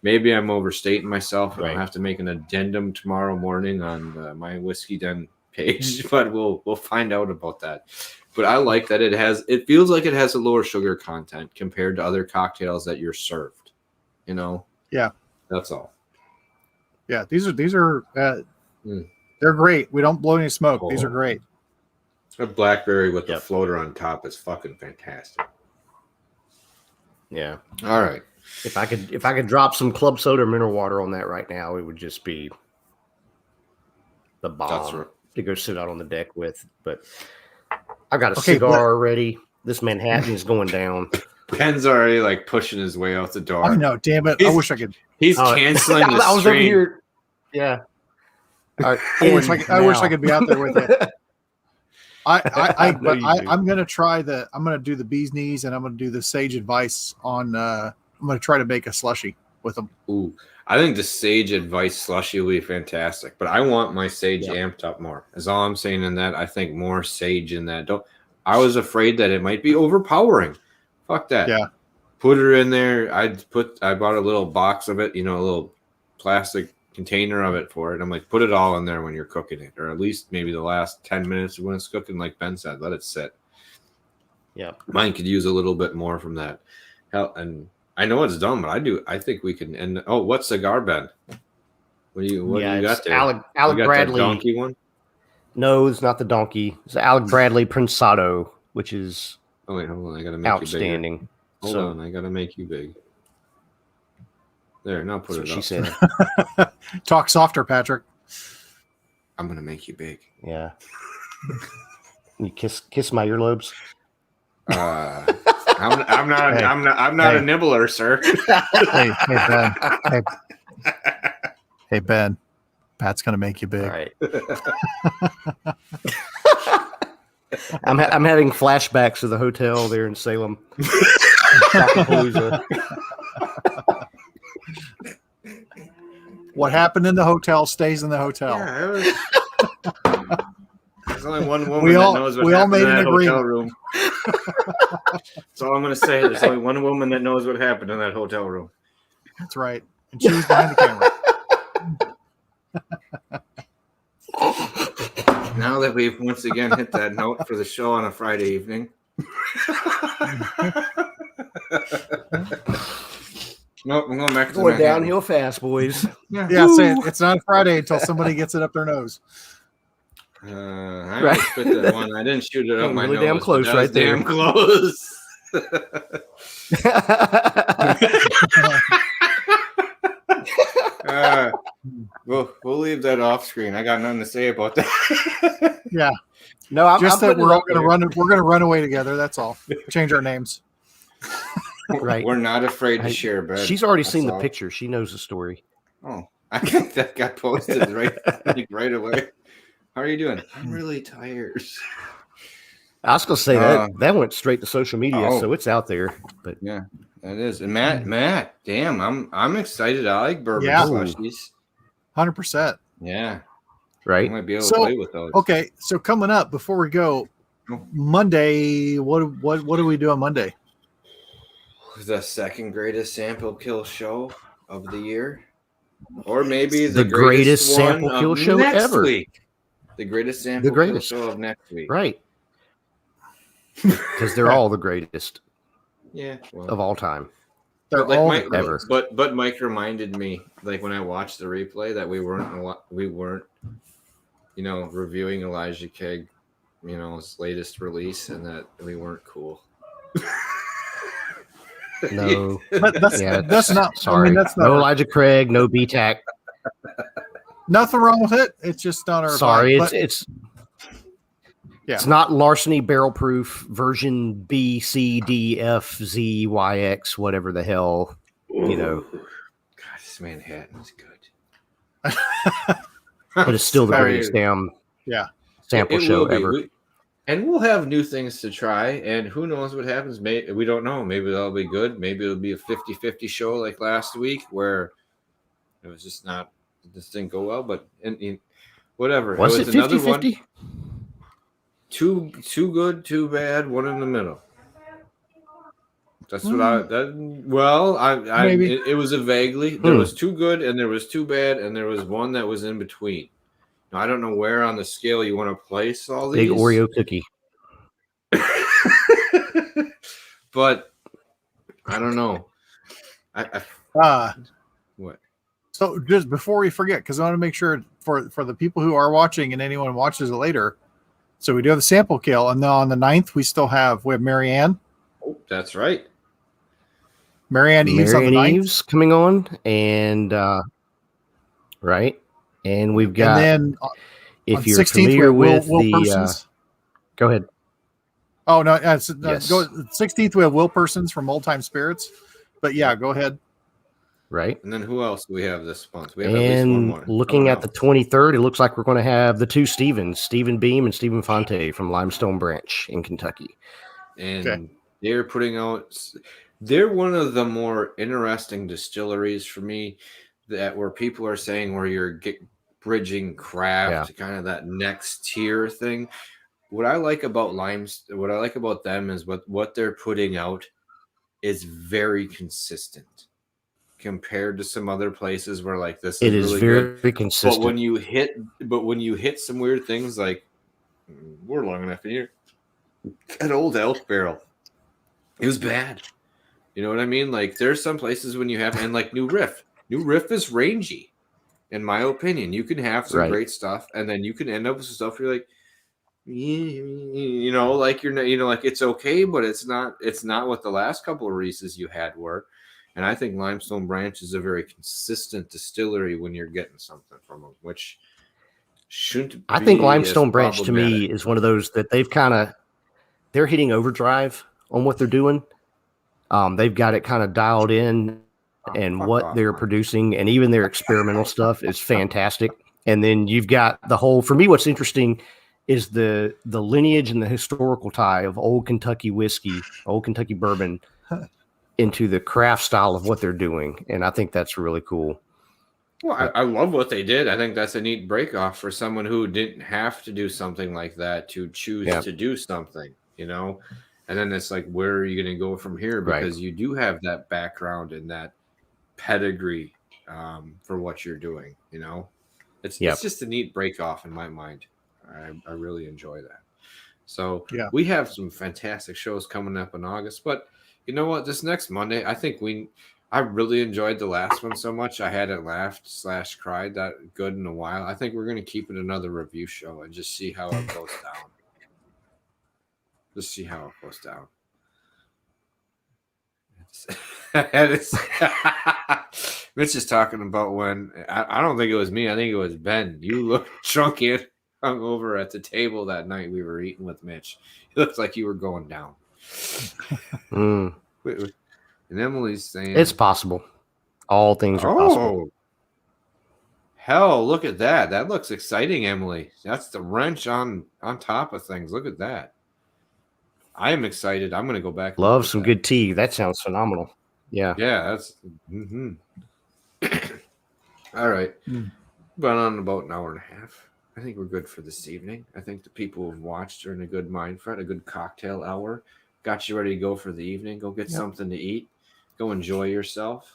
Maybe I'm overstating myself, and I'll have to make an addendum tomorrow morning on my Whiskey Den page, but we'll find out about that. But I like that it feels like it has a lower sugar content compared to other cocktails that you're served, you know. Yeah, that's all. Yeah, these are they're great. We don't blow any smoke. These are great. A blackberry with the floater on top is fucking fantastic. Yeah. All right. If I could drop some club soda mineral water on that right now, it would just be the bomb to go sit out on the deck with. But I've got a cigar already. This Manhattan is going down. Ben's already like pushing his way out the door. I know, damn it. I wish I could. He's canceling the stream. I was over here. Yeah. I wish I could be out there with it. I'm gonna do the bee's knees and I'm gonna do the sage advice on I'm gonna try to make a slushy with them. Ooh, I think the sage advice slushy will be fantastic, but I want my sage amped up more. Is all I'm saying in that. I think more sage in that. I was afraid that it might be overpowering. Fuck that. Yeah. Put her in there. I bought a little box of it, you know, a little plastic container of it for it. I'm like, put it all in there when you're cooking it, or at least maybe the last 10 minutes when it's cooking, like Ben said, let it sit. Yeah. Mine could use a little bit more from that. Hell, and I know it's dumb, but I think we can. And what cigar, Ben? What do you got there? Alec Bradley. Donkey one? No, it's not the donkey. It's Alec Bradley Prensado, which is hold on. I gotta make outstanding. You bigger. Hold on, I gotta make you big. There, now put it up. She said. Talk softer, Patrick. I'm gonna make you big. Yeah. You kiss my earlobes. I'm not a nibbler, sir. Hey Ben. Hey Ben. Pat's gonna make you big. All right. I'm having flashbacks to the hotel there in Salem. What happened in the hotel stays in the hotel. Yeah, there's only one woman that knows what happened in that hotel room. That's all I'm going to say. There's only one woman that knows what happened in that hotel room. That's right. And she was behind the camera. Now that we've once again hit that note for the show on a Friday evening. Nope, I'm going back to going downhill fast, boys. Yeah, say it. It's not Friday until somebody gets it up their nose. I spit that one. I didn't shoot it up my really nose. Damn close, right there. Damn close. We'll leave that off screen. I got nothing to say about that. Yeah. No, I'm just that we're all going to run. We're going to run away together. That's all. Change our names. Right. We're not afraid to share, Ben. She's already seen the picture. She knows the story. Oh, I think that got posted right away. How are you doing? I'm really tired. I was going to say that went straight to social media, so it's out there. But yeah, that is. And Matt, damn, I'm excited. I like bourbon slushies. 100%. Yeah. Right. I might be able to play with those. Okay, so coming up before we go, Monday. What do we do on Monday? The second greatest sample kill show of the year, or maybe the greatest sample kill show ever. Week. The greatest sample kill show of next week. Right. Because they're all the greatest. Yeah. Of all time. They're all ever. But Mike reminded me, like when I watched the replay, that we weren't, reviewing Elijah Keg, his latest release, and that we weren't cool. No, that's not. Sorry, that's not. No Elijah Craig, no BTAC. Nothing wrong with it. It's just not our. Sorry, vibe, it's Yeah. It's not Larceny Barrel Proof version B, C, D, F, Z, Y, X, whatever the hell, you know. God, this Manhattan's good. But it's still the Sorry. greatest damn sample It show will be. ever. And we'll have new things to try, and who knows what happens. We don't know. Maybe that'll be good. Maybe it'll be a 50-50 show like last week where it was just not, this didn't go well, but whatever. Was it 50-50? Too good, too bad, one in the middle. That's what Maybe. it was a vaguely. There was too good and there was too bad and there was one that was in between. Now, I don't know where on the scale you want to place all these. Big Oreo cookie. But I don't know. What? So just before we forget, because I want to make sure for the people who are watching and anyone who watches it later. So we do have the sample kill, and then on the 9th we have Marianne. Oh, that's right. Marianne Eves on the 9th. Eves coming on, and right, and we've got. And then if you're familiar with Will the, Persons. Go ahead. Oh no, Yes. go 16th. We have Will Persons from Old Time Spirits, but yeah, go ahead. Right. And then who else do we have this month? We have at least one more. Looking at the 23rd, it looks like we're going to have the two Stevens, Stephen Beam and Stephen Fonte from Limestone Branch in Kentucky. And they're putting out. They're one of the more interesting distilleries for me, where people are saying where you're bridging craft to kind of that next tier thing. What I like about what I like about them is what they're putting out is very consistent compared to some other places where like this it is is really very good. consistent. But when you hit some weird things like we're long enough in here, that old elk barrel, it was bad. You know what I mean? Like there's some places when you have, and like New Riff is rangy, in my opinion. You can have some great stuff, and then you can end up with some stuff where you're like, you know, like you're not, you know, like it's okay, but it's not what the last couple of releases you had were. And I think Limestone Branch is a very consistent distillery when you're getting something from them, which shouldn't. I think Limestone Branch to me is one of those that they're hitting overdrive on what they're doing. They've got it kind of dialed in, and what they're producing, and even their experimental stuff is fantastic. And then you've got the whole. For me, what's interesting is the lineage and the historical tie of old Kentucky whiskey, old Kentucky bourbon, into the craft style of what they're doing. And I think that's really cool. Well, I love what they did. I think that's a neat break off for someone who didn't have to do something like that to choose to do something, you know? And then it's like, where are you going to go from here? Because you do have that background and that pedigree for what you're doing, you know? It's just a neat break off in my mind. I really enjoy that. So we have some fantastic shows coming up in August, but you know what? This next Monday, I really enjoyed the last one so much. I hadn't laughed / cried that good in a while. I think we're going to keep it another review show and just see how it goes down. Just see how it goes down. Mitch is talking about when I don't think it was me. I think it was Ben. You looked drunk and hungover at the table that night we were eating with Mitch. It looked like you were going down. And Emily's saying it's possible. All things are possible. Hell, look at that. That looks exciting, Emily. That's the wrench on top of things. Look at that. I am excited. I'm going to go back. Love some good tea. That sounds phenomenal. Yeah. Yeah, that's all right. Been on about an hour and a half. I think we're good for this evening. I think the people who've watched are in a good mind frame, a good cocktail hour. Got you ready to go for the evening. Go get something to eat. Go enjoy yourself.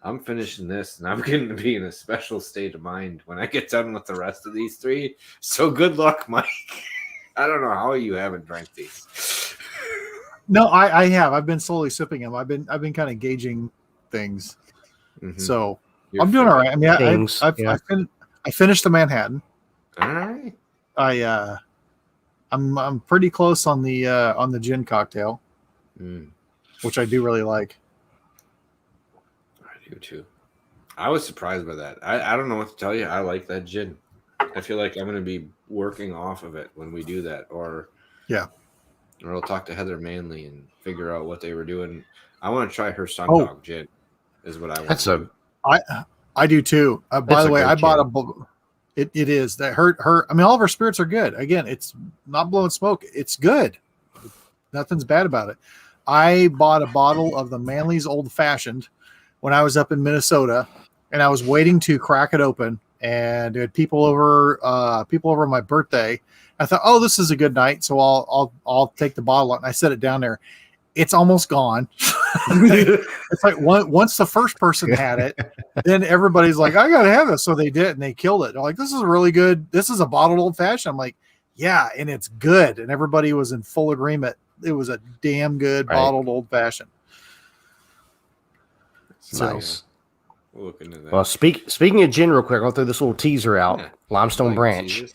I'm finishing this, and I'm going to be in a special state of mind when I get done with the rest of these three. So good luck, Mike. I don't know how you haven't drank these. No, I have. I've been slowly sipping them. I've been kind of gauging things. So I'm doing all right. I mean, I finished the Manhattan. All right. I'm pretty close on the gin cocktail, which I do really like. I do too. I was surprised by that. I don't know what to tell you. I like that gin. I feel like I'm going to be working off of it when we do that, or I'll talk to Heather Manley and figure out what they were doing. I want to try her Sundog gin. Is what I want. I do too. By the way, I bought It is that her. I mean, all of our spirits are good. Again, it's not blowing smoke. It's good. Nothing's bad about it. I bought a bottle of the Manly's Old Fashioned when I was up in Minnesota, and I was waiting to crack it open. And there had people over my birthday. I thought, oh, this is a good night, so I'll take the bottle out. And I set it down there. It's almost gone. It's like once the first person had it, then everybody's like, I gotta have this. So they did, and they killed it. They're like, this is really good. This is a bottled old fashioned. I'm like, yeah, and it's good. And everybody was in full agreement. It was a damn good bottled old fashioned. Nice. We'll look into that. Well, speaking of gin real quick, I'll throw this little teaser out. Yeah. Limestone Branch. Teasers.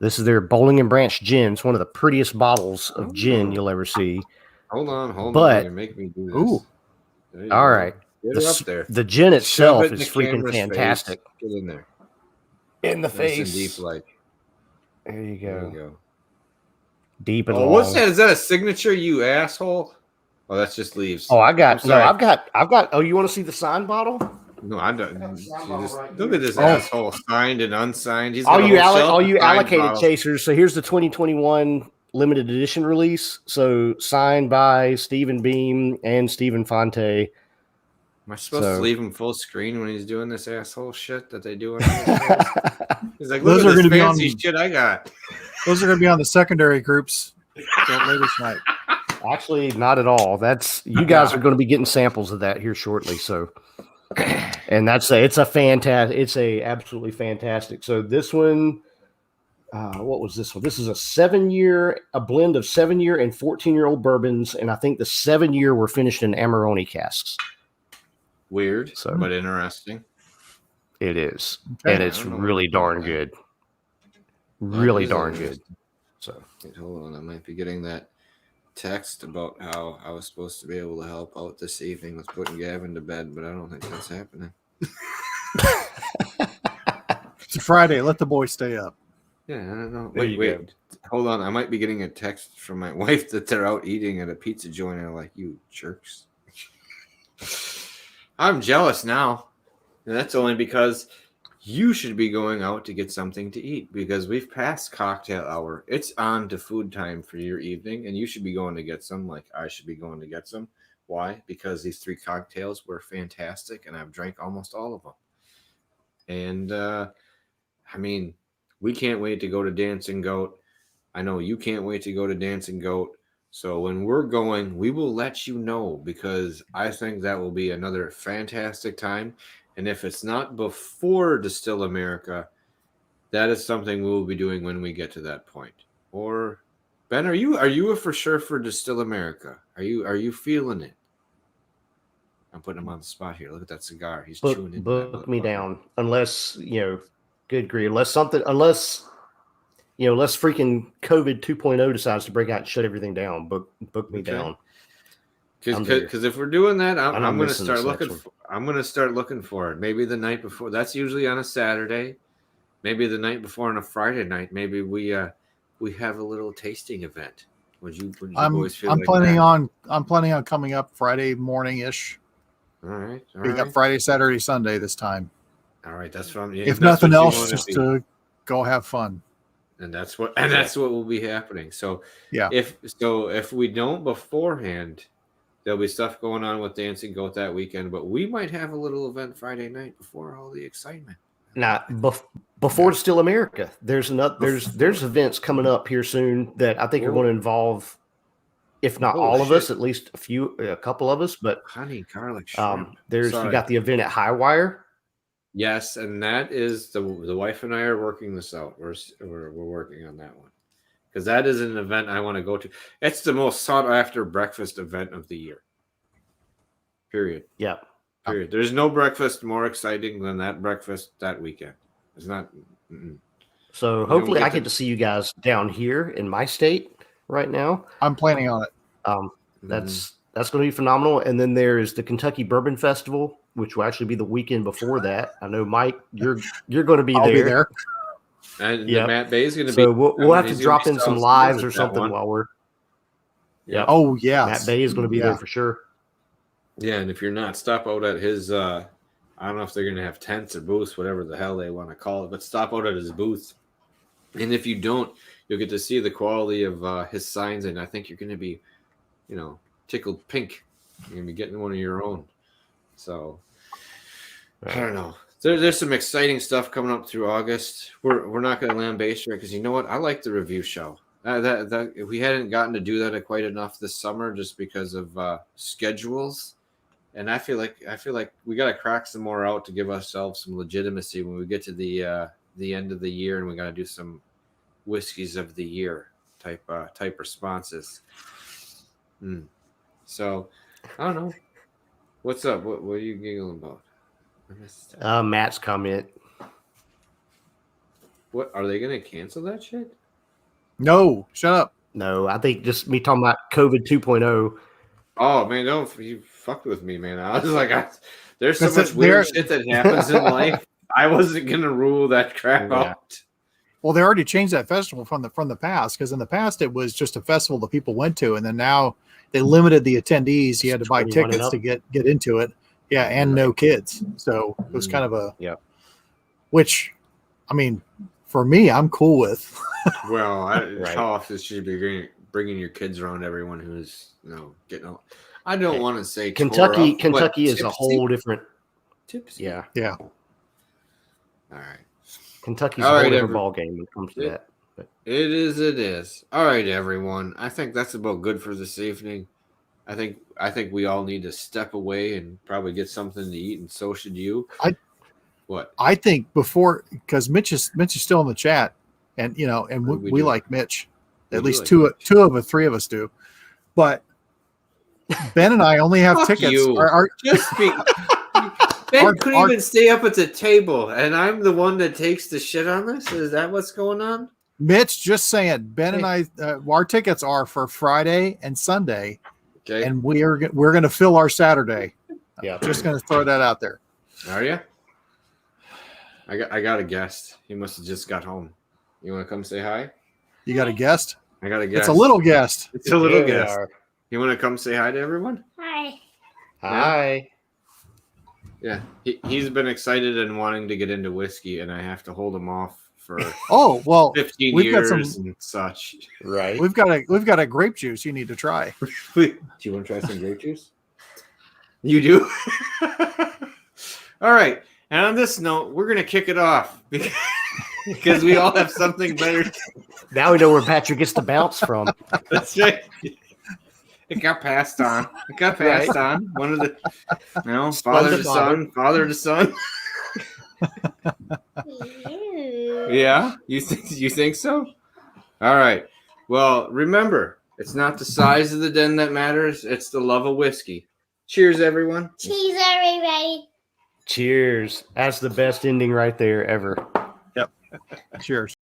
This is their Bowling and Branch gin. It's one of the prettiest bottles of gin you'll ever see. Hold on. You're making me do this. Ooh. All right. Get it up there. The gin itself Shove it in is the freaking camera's fantastic. Face. Get in there. In the Nice face. and deep, like. There you There go. you go. Deep and Oh, long. what's that? Is that a signature, you asshole? Oh, that's just leaves. Oh, I'm sorry. I've got. Oh, you want to see the signed bottle? No, I don't. Look at this asshole, signed and unsigned. He's All got a you whole shelf of signed allocated bottles. chasers. So here's the 2021 limited edition release. So signed by Stephen Beam and Stephen Fonte. Am I supposed to leave him full screen when he's doing this asshole shit that they do? On he's like, look Those are at this gonna be fancy on- shit I got. Those are going to be on the secondary groups later tonight. Actually, not at all. That's you guys are going to be getting samples of that here shortly. So, and it's a absolutely fantastic. So this one, what was this one? This is a blend of 7-year and 14-year-old bourbons, and I think the 7-year were finished in Amarone casks. Weird, but interesting. It is, Okay. and it's really darn good. Really darn good. So, hold on, I might be getting that text about how I was supposed to be able to help out this evening with putting Gavin to bed, but I don't think that's happening. It's Friday. Let the boys stay up. Yeah, I don't know. There you Wait. go. Hold on. I might be getting a text from my wife that they're out eating at a pizza joint. And I'm like, you jerks. I'm jealous now. And that's only because you should be going out to get something to eat because we've passed cocktail hour. It's on to food time for your evening, and you should be going to get some like I should be going to get some. Why? Because these 3 cocktails were fantastic, and I've drank almost all of them. And, I mean, we can't wait to go to Dancing Goat. I know you can't wait to go to Dancing Goat. So when we're going, we will let you know because I think that will be another fantastic time. And if it's not before Distill America, that is something we will be doing when we get to that point. Or Ben, are you a for sure for Distill America? Are you feeling it? I'm putting him on the spot here. Look at that cigar. He's chewing in. Book me down. Unless, good grief. Unless freaking COVID 2.0 decides to break out and shut everything down. Book me down. Because if we're doing that, I'm going to start looking. I'm going to start looking for it. Maybe the night before. That's usually on a Saturday. Maybe the night before on a Friday night. Maybe we have a little tasting event. Would you boys feel I'm like planning that? I'm planning on coming up Friday morning ish. All right. We got Friday, Saturday, Sunday this time. All right. That's from. If nothing else, just to go have fun. And that's what will be happening. So yeah. If we don't beforehand, there'll be stuff going on with Dancing Goat that weekend, but we might have a little event Friday night before all the excitement. Now, before Distill America, there's events coming up here soon that I think are going to involve, if not all of us, at least a couple of us. But honey garlic shrimp. You got the event at Highwire. Yes, and that is the wife and I are working this out. We're working on that one because that is an event I want to go to. It's the most sought after breakfast event of the year. Period. Yeah. Period. There's no breakfast more exciting than that breakfast that weekend. It's not. So hopefully I get to see you guys down here in my state right now. I'm planning on it. That's going to be phenomenal. And then there is the Kentucky Bourbon Festival, which will actually be the weekend before that. I know, Mike, you're going to be I'll there. be there. And Yep. Matt Bay is going to So be. we'll have to he's gonna drop be in some selling lives at or that something one. while we're. Yeah. Oh yeah, Matt Bay is going to be there for sure. Yeah, and if you're not, stop out at his. I don't know if they're going to have tents or booths, whatever the hell they want to call it, but stop out at his booth. And if you don't, you'll get to see the quality of his signs, and I think you're going to be, tickled pink. You're going to be getting one of your own. So, I don't know. There's some exciting stuff coming up through August. We're not going to lambaste her because you know what? I like the review show. That we hadn't gotten to do that quite enough this summer just because of schedules, and I feel like we got to crack some more out to give ourselves some legitimacy when we get to the end of the year, and we got to do some whiskeys of the year type responses. So I don't know. What's up? What are you giggling about? Matt's comment. What are they going to cancel that shit? No, shut up. No, I think just me talking about COVID 2.0. Oh man, don't you fuck with me, man. I was like, there's so much weird shit that happens in life. I wasn't gonna rule that crap out. Well, they already changed that festival from the past, because in the past it was just a festival that people went to, and then now they limited the attendees. You had to buy tickets to get into it. Yeah, and no kids. So it was kind of a which, I mean, for me, I'm cool with. Well, how often should you be bringing your kids around everyone who's getting out? I don't want to say Kentucky is tipsy. a whole different. Tipsy. Yeah. All right. Kentucky's a whole different ball game when it comes to that. But. It is. All right, everyone. I think that's about good for this evening. I think we all need to step away and probably get something to eat, and so should you. What? I think before, because Mitch is still in the chat, and we like Mitch. At least two of the three of us do. But Ben and I only have tickets. Just speak. Ben couldn't even stay up at the table, and I'm the one that takes the shit on this? Is that what's going on? Mitch, just saying, Ben and I, our tickets are for Friday and Sunday, and we're going to fill our Saturday. Yeah, just going to throw that out there. Are you? I got a guest. He must have just got home. You want to come say hi? You got a guest? I got a guest. It's a little guest. It's a little guest. You want to come say hi to everyone? Hi. Hi. Yeah, he's been excited and wanting to get into whiskey, and I have to hold him off for 15 years and such. Right. We've got a grape juice you need to try. Do you want to try some grape juice? You do? All right. And on this note, we're going to kick it off because we all have something better. Now we know where Patrick gets the bounce from. That's right. It got passed on. One of the, father to son. Yeah, you think so? All right. Well, remember, it's not the size of the den that matters; it's the love of whiskey. Cheers, everyone. Cheers, everybody. Cheers. That's the best ending right there ever. Yep. Cheers.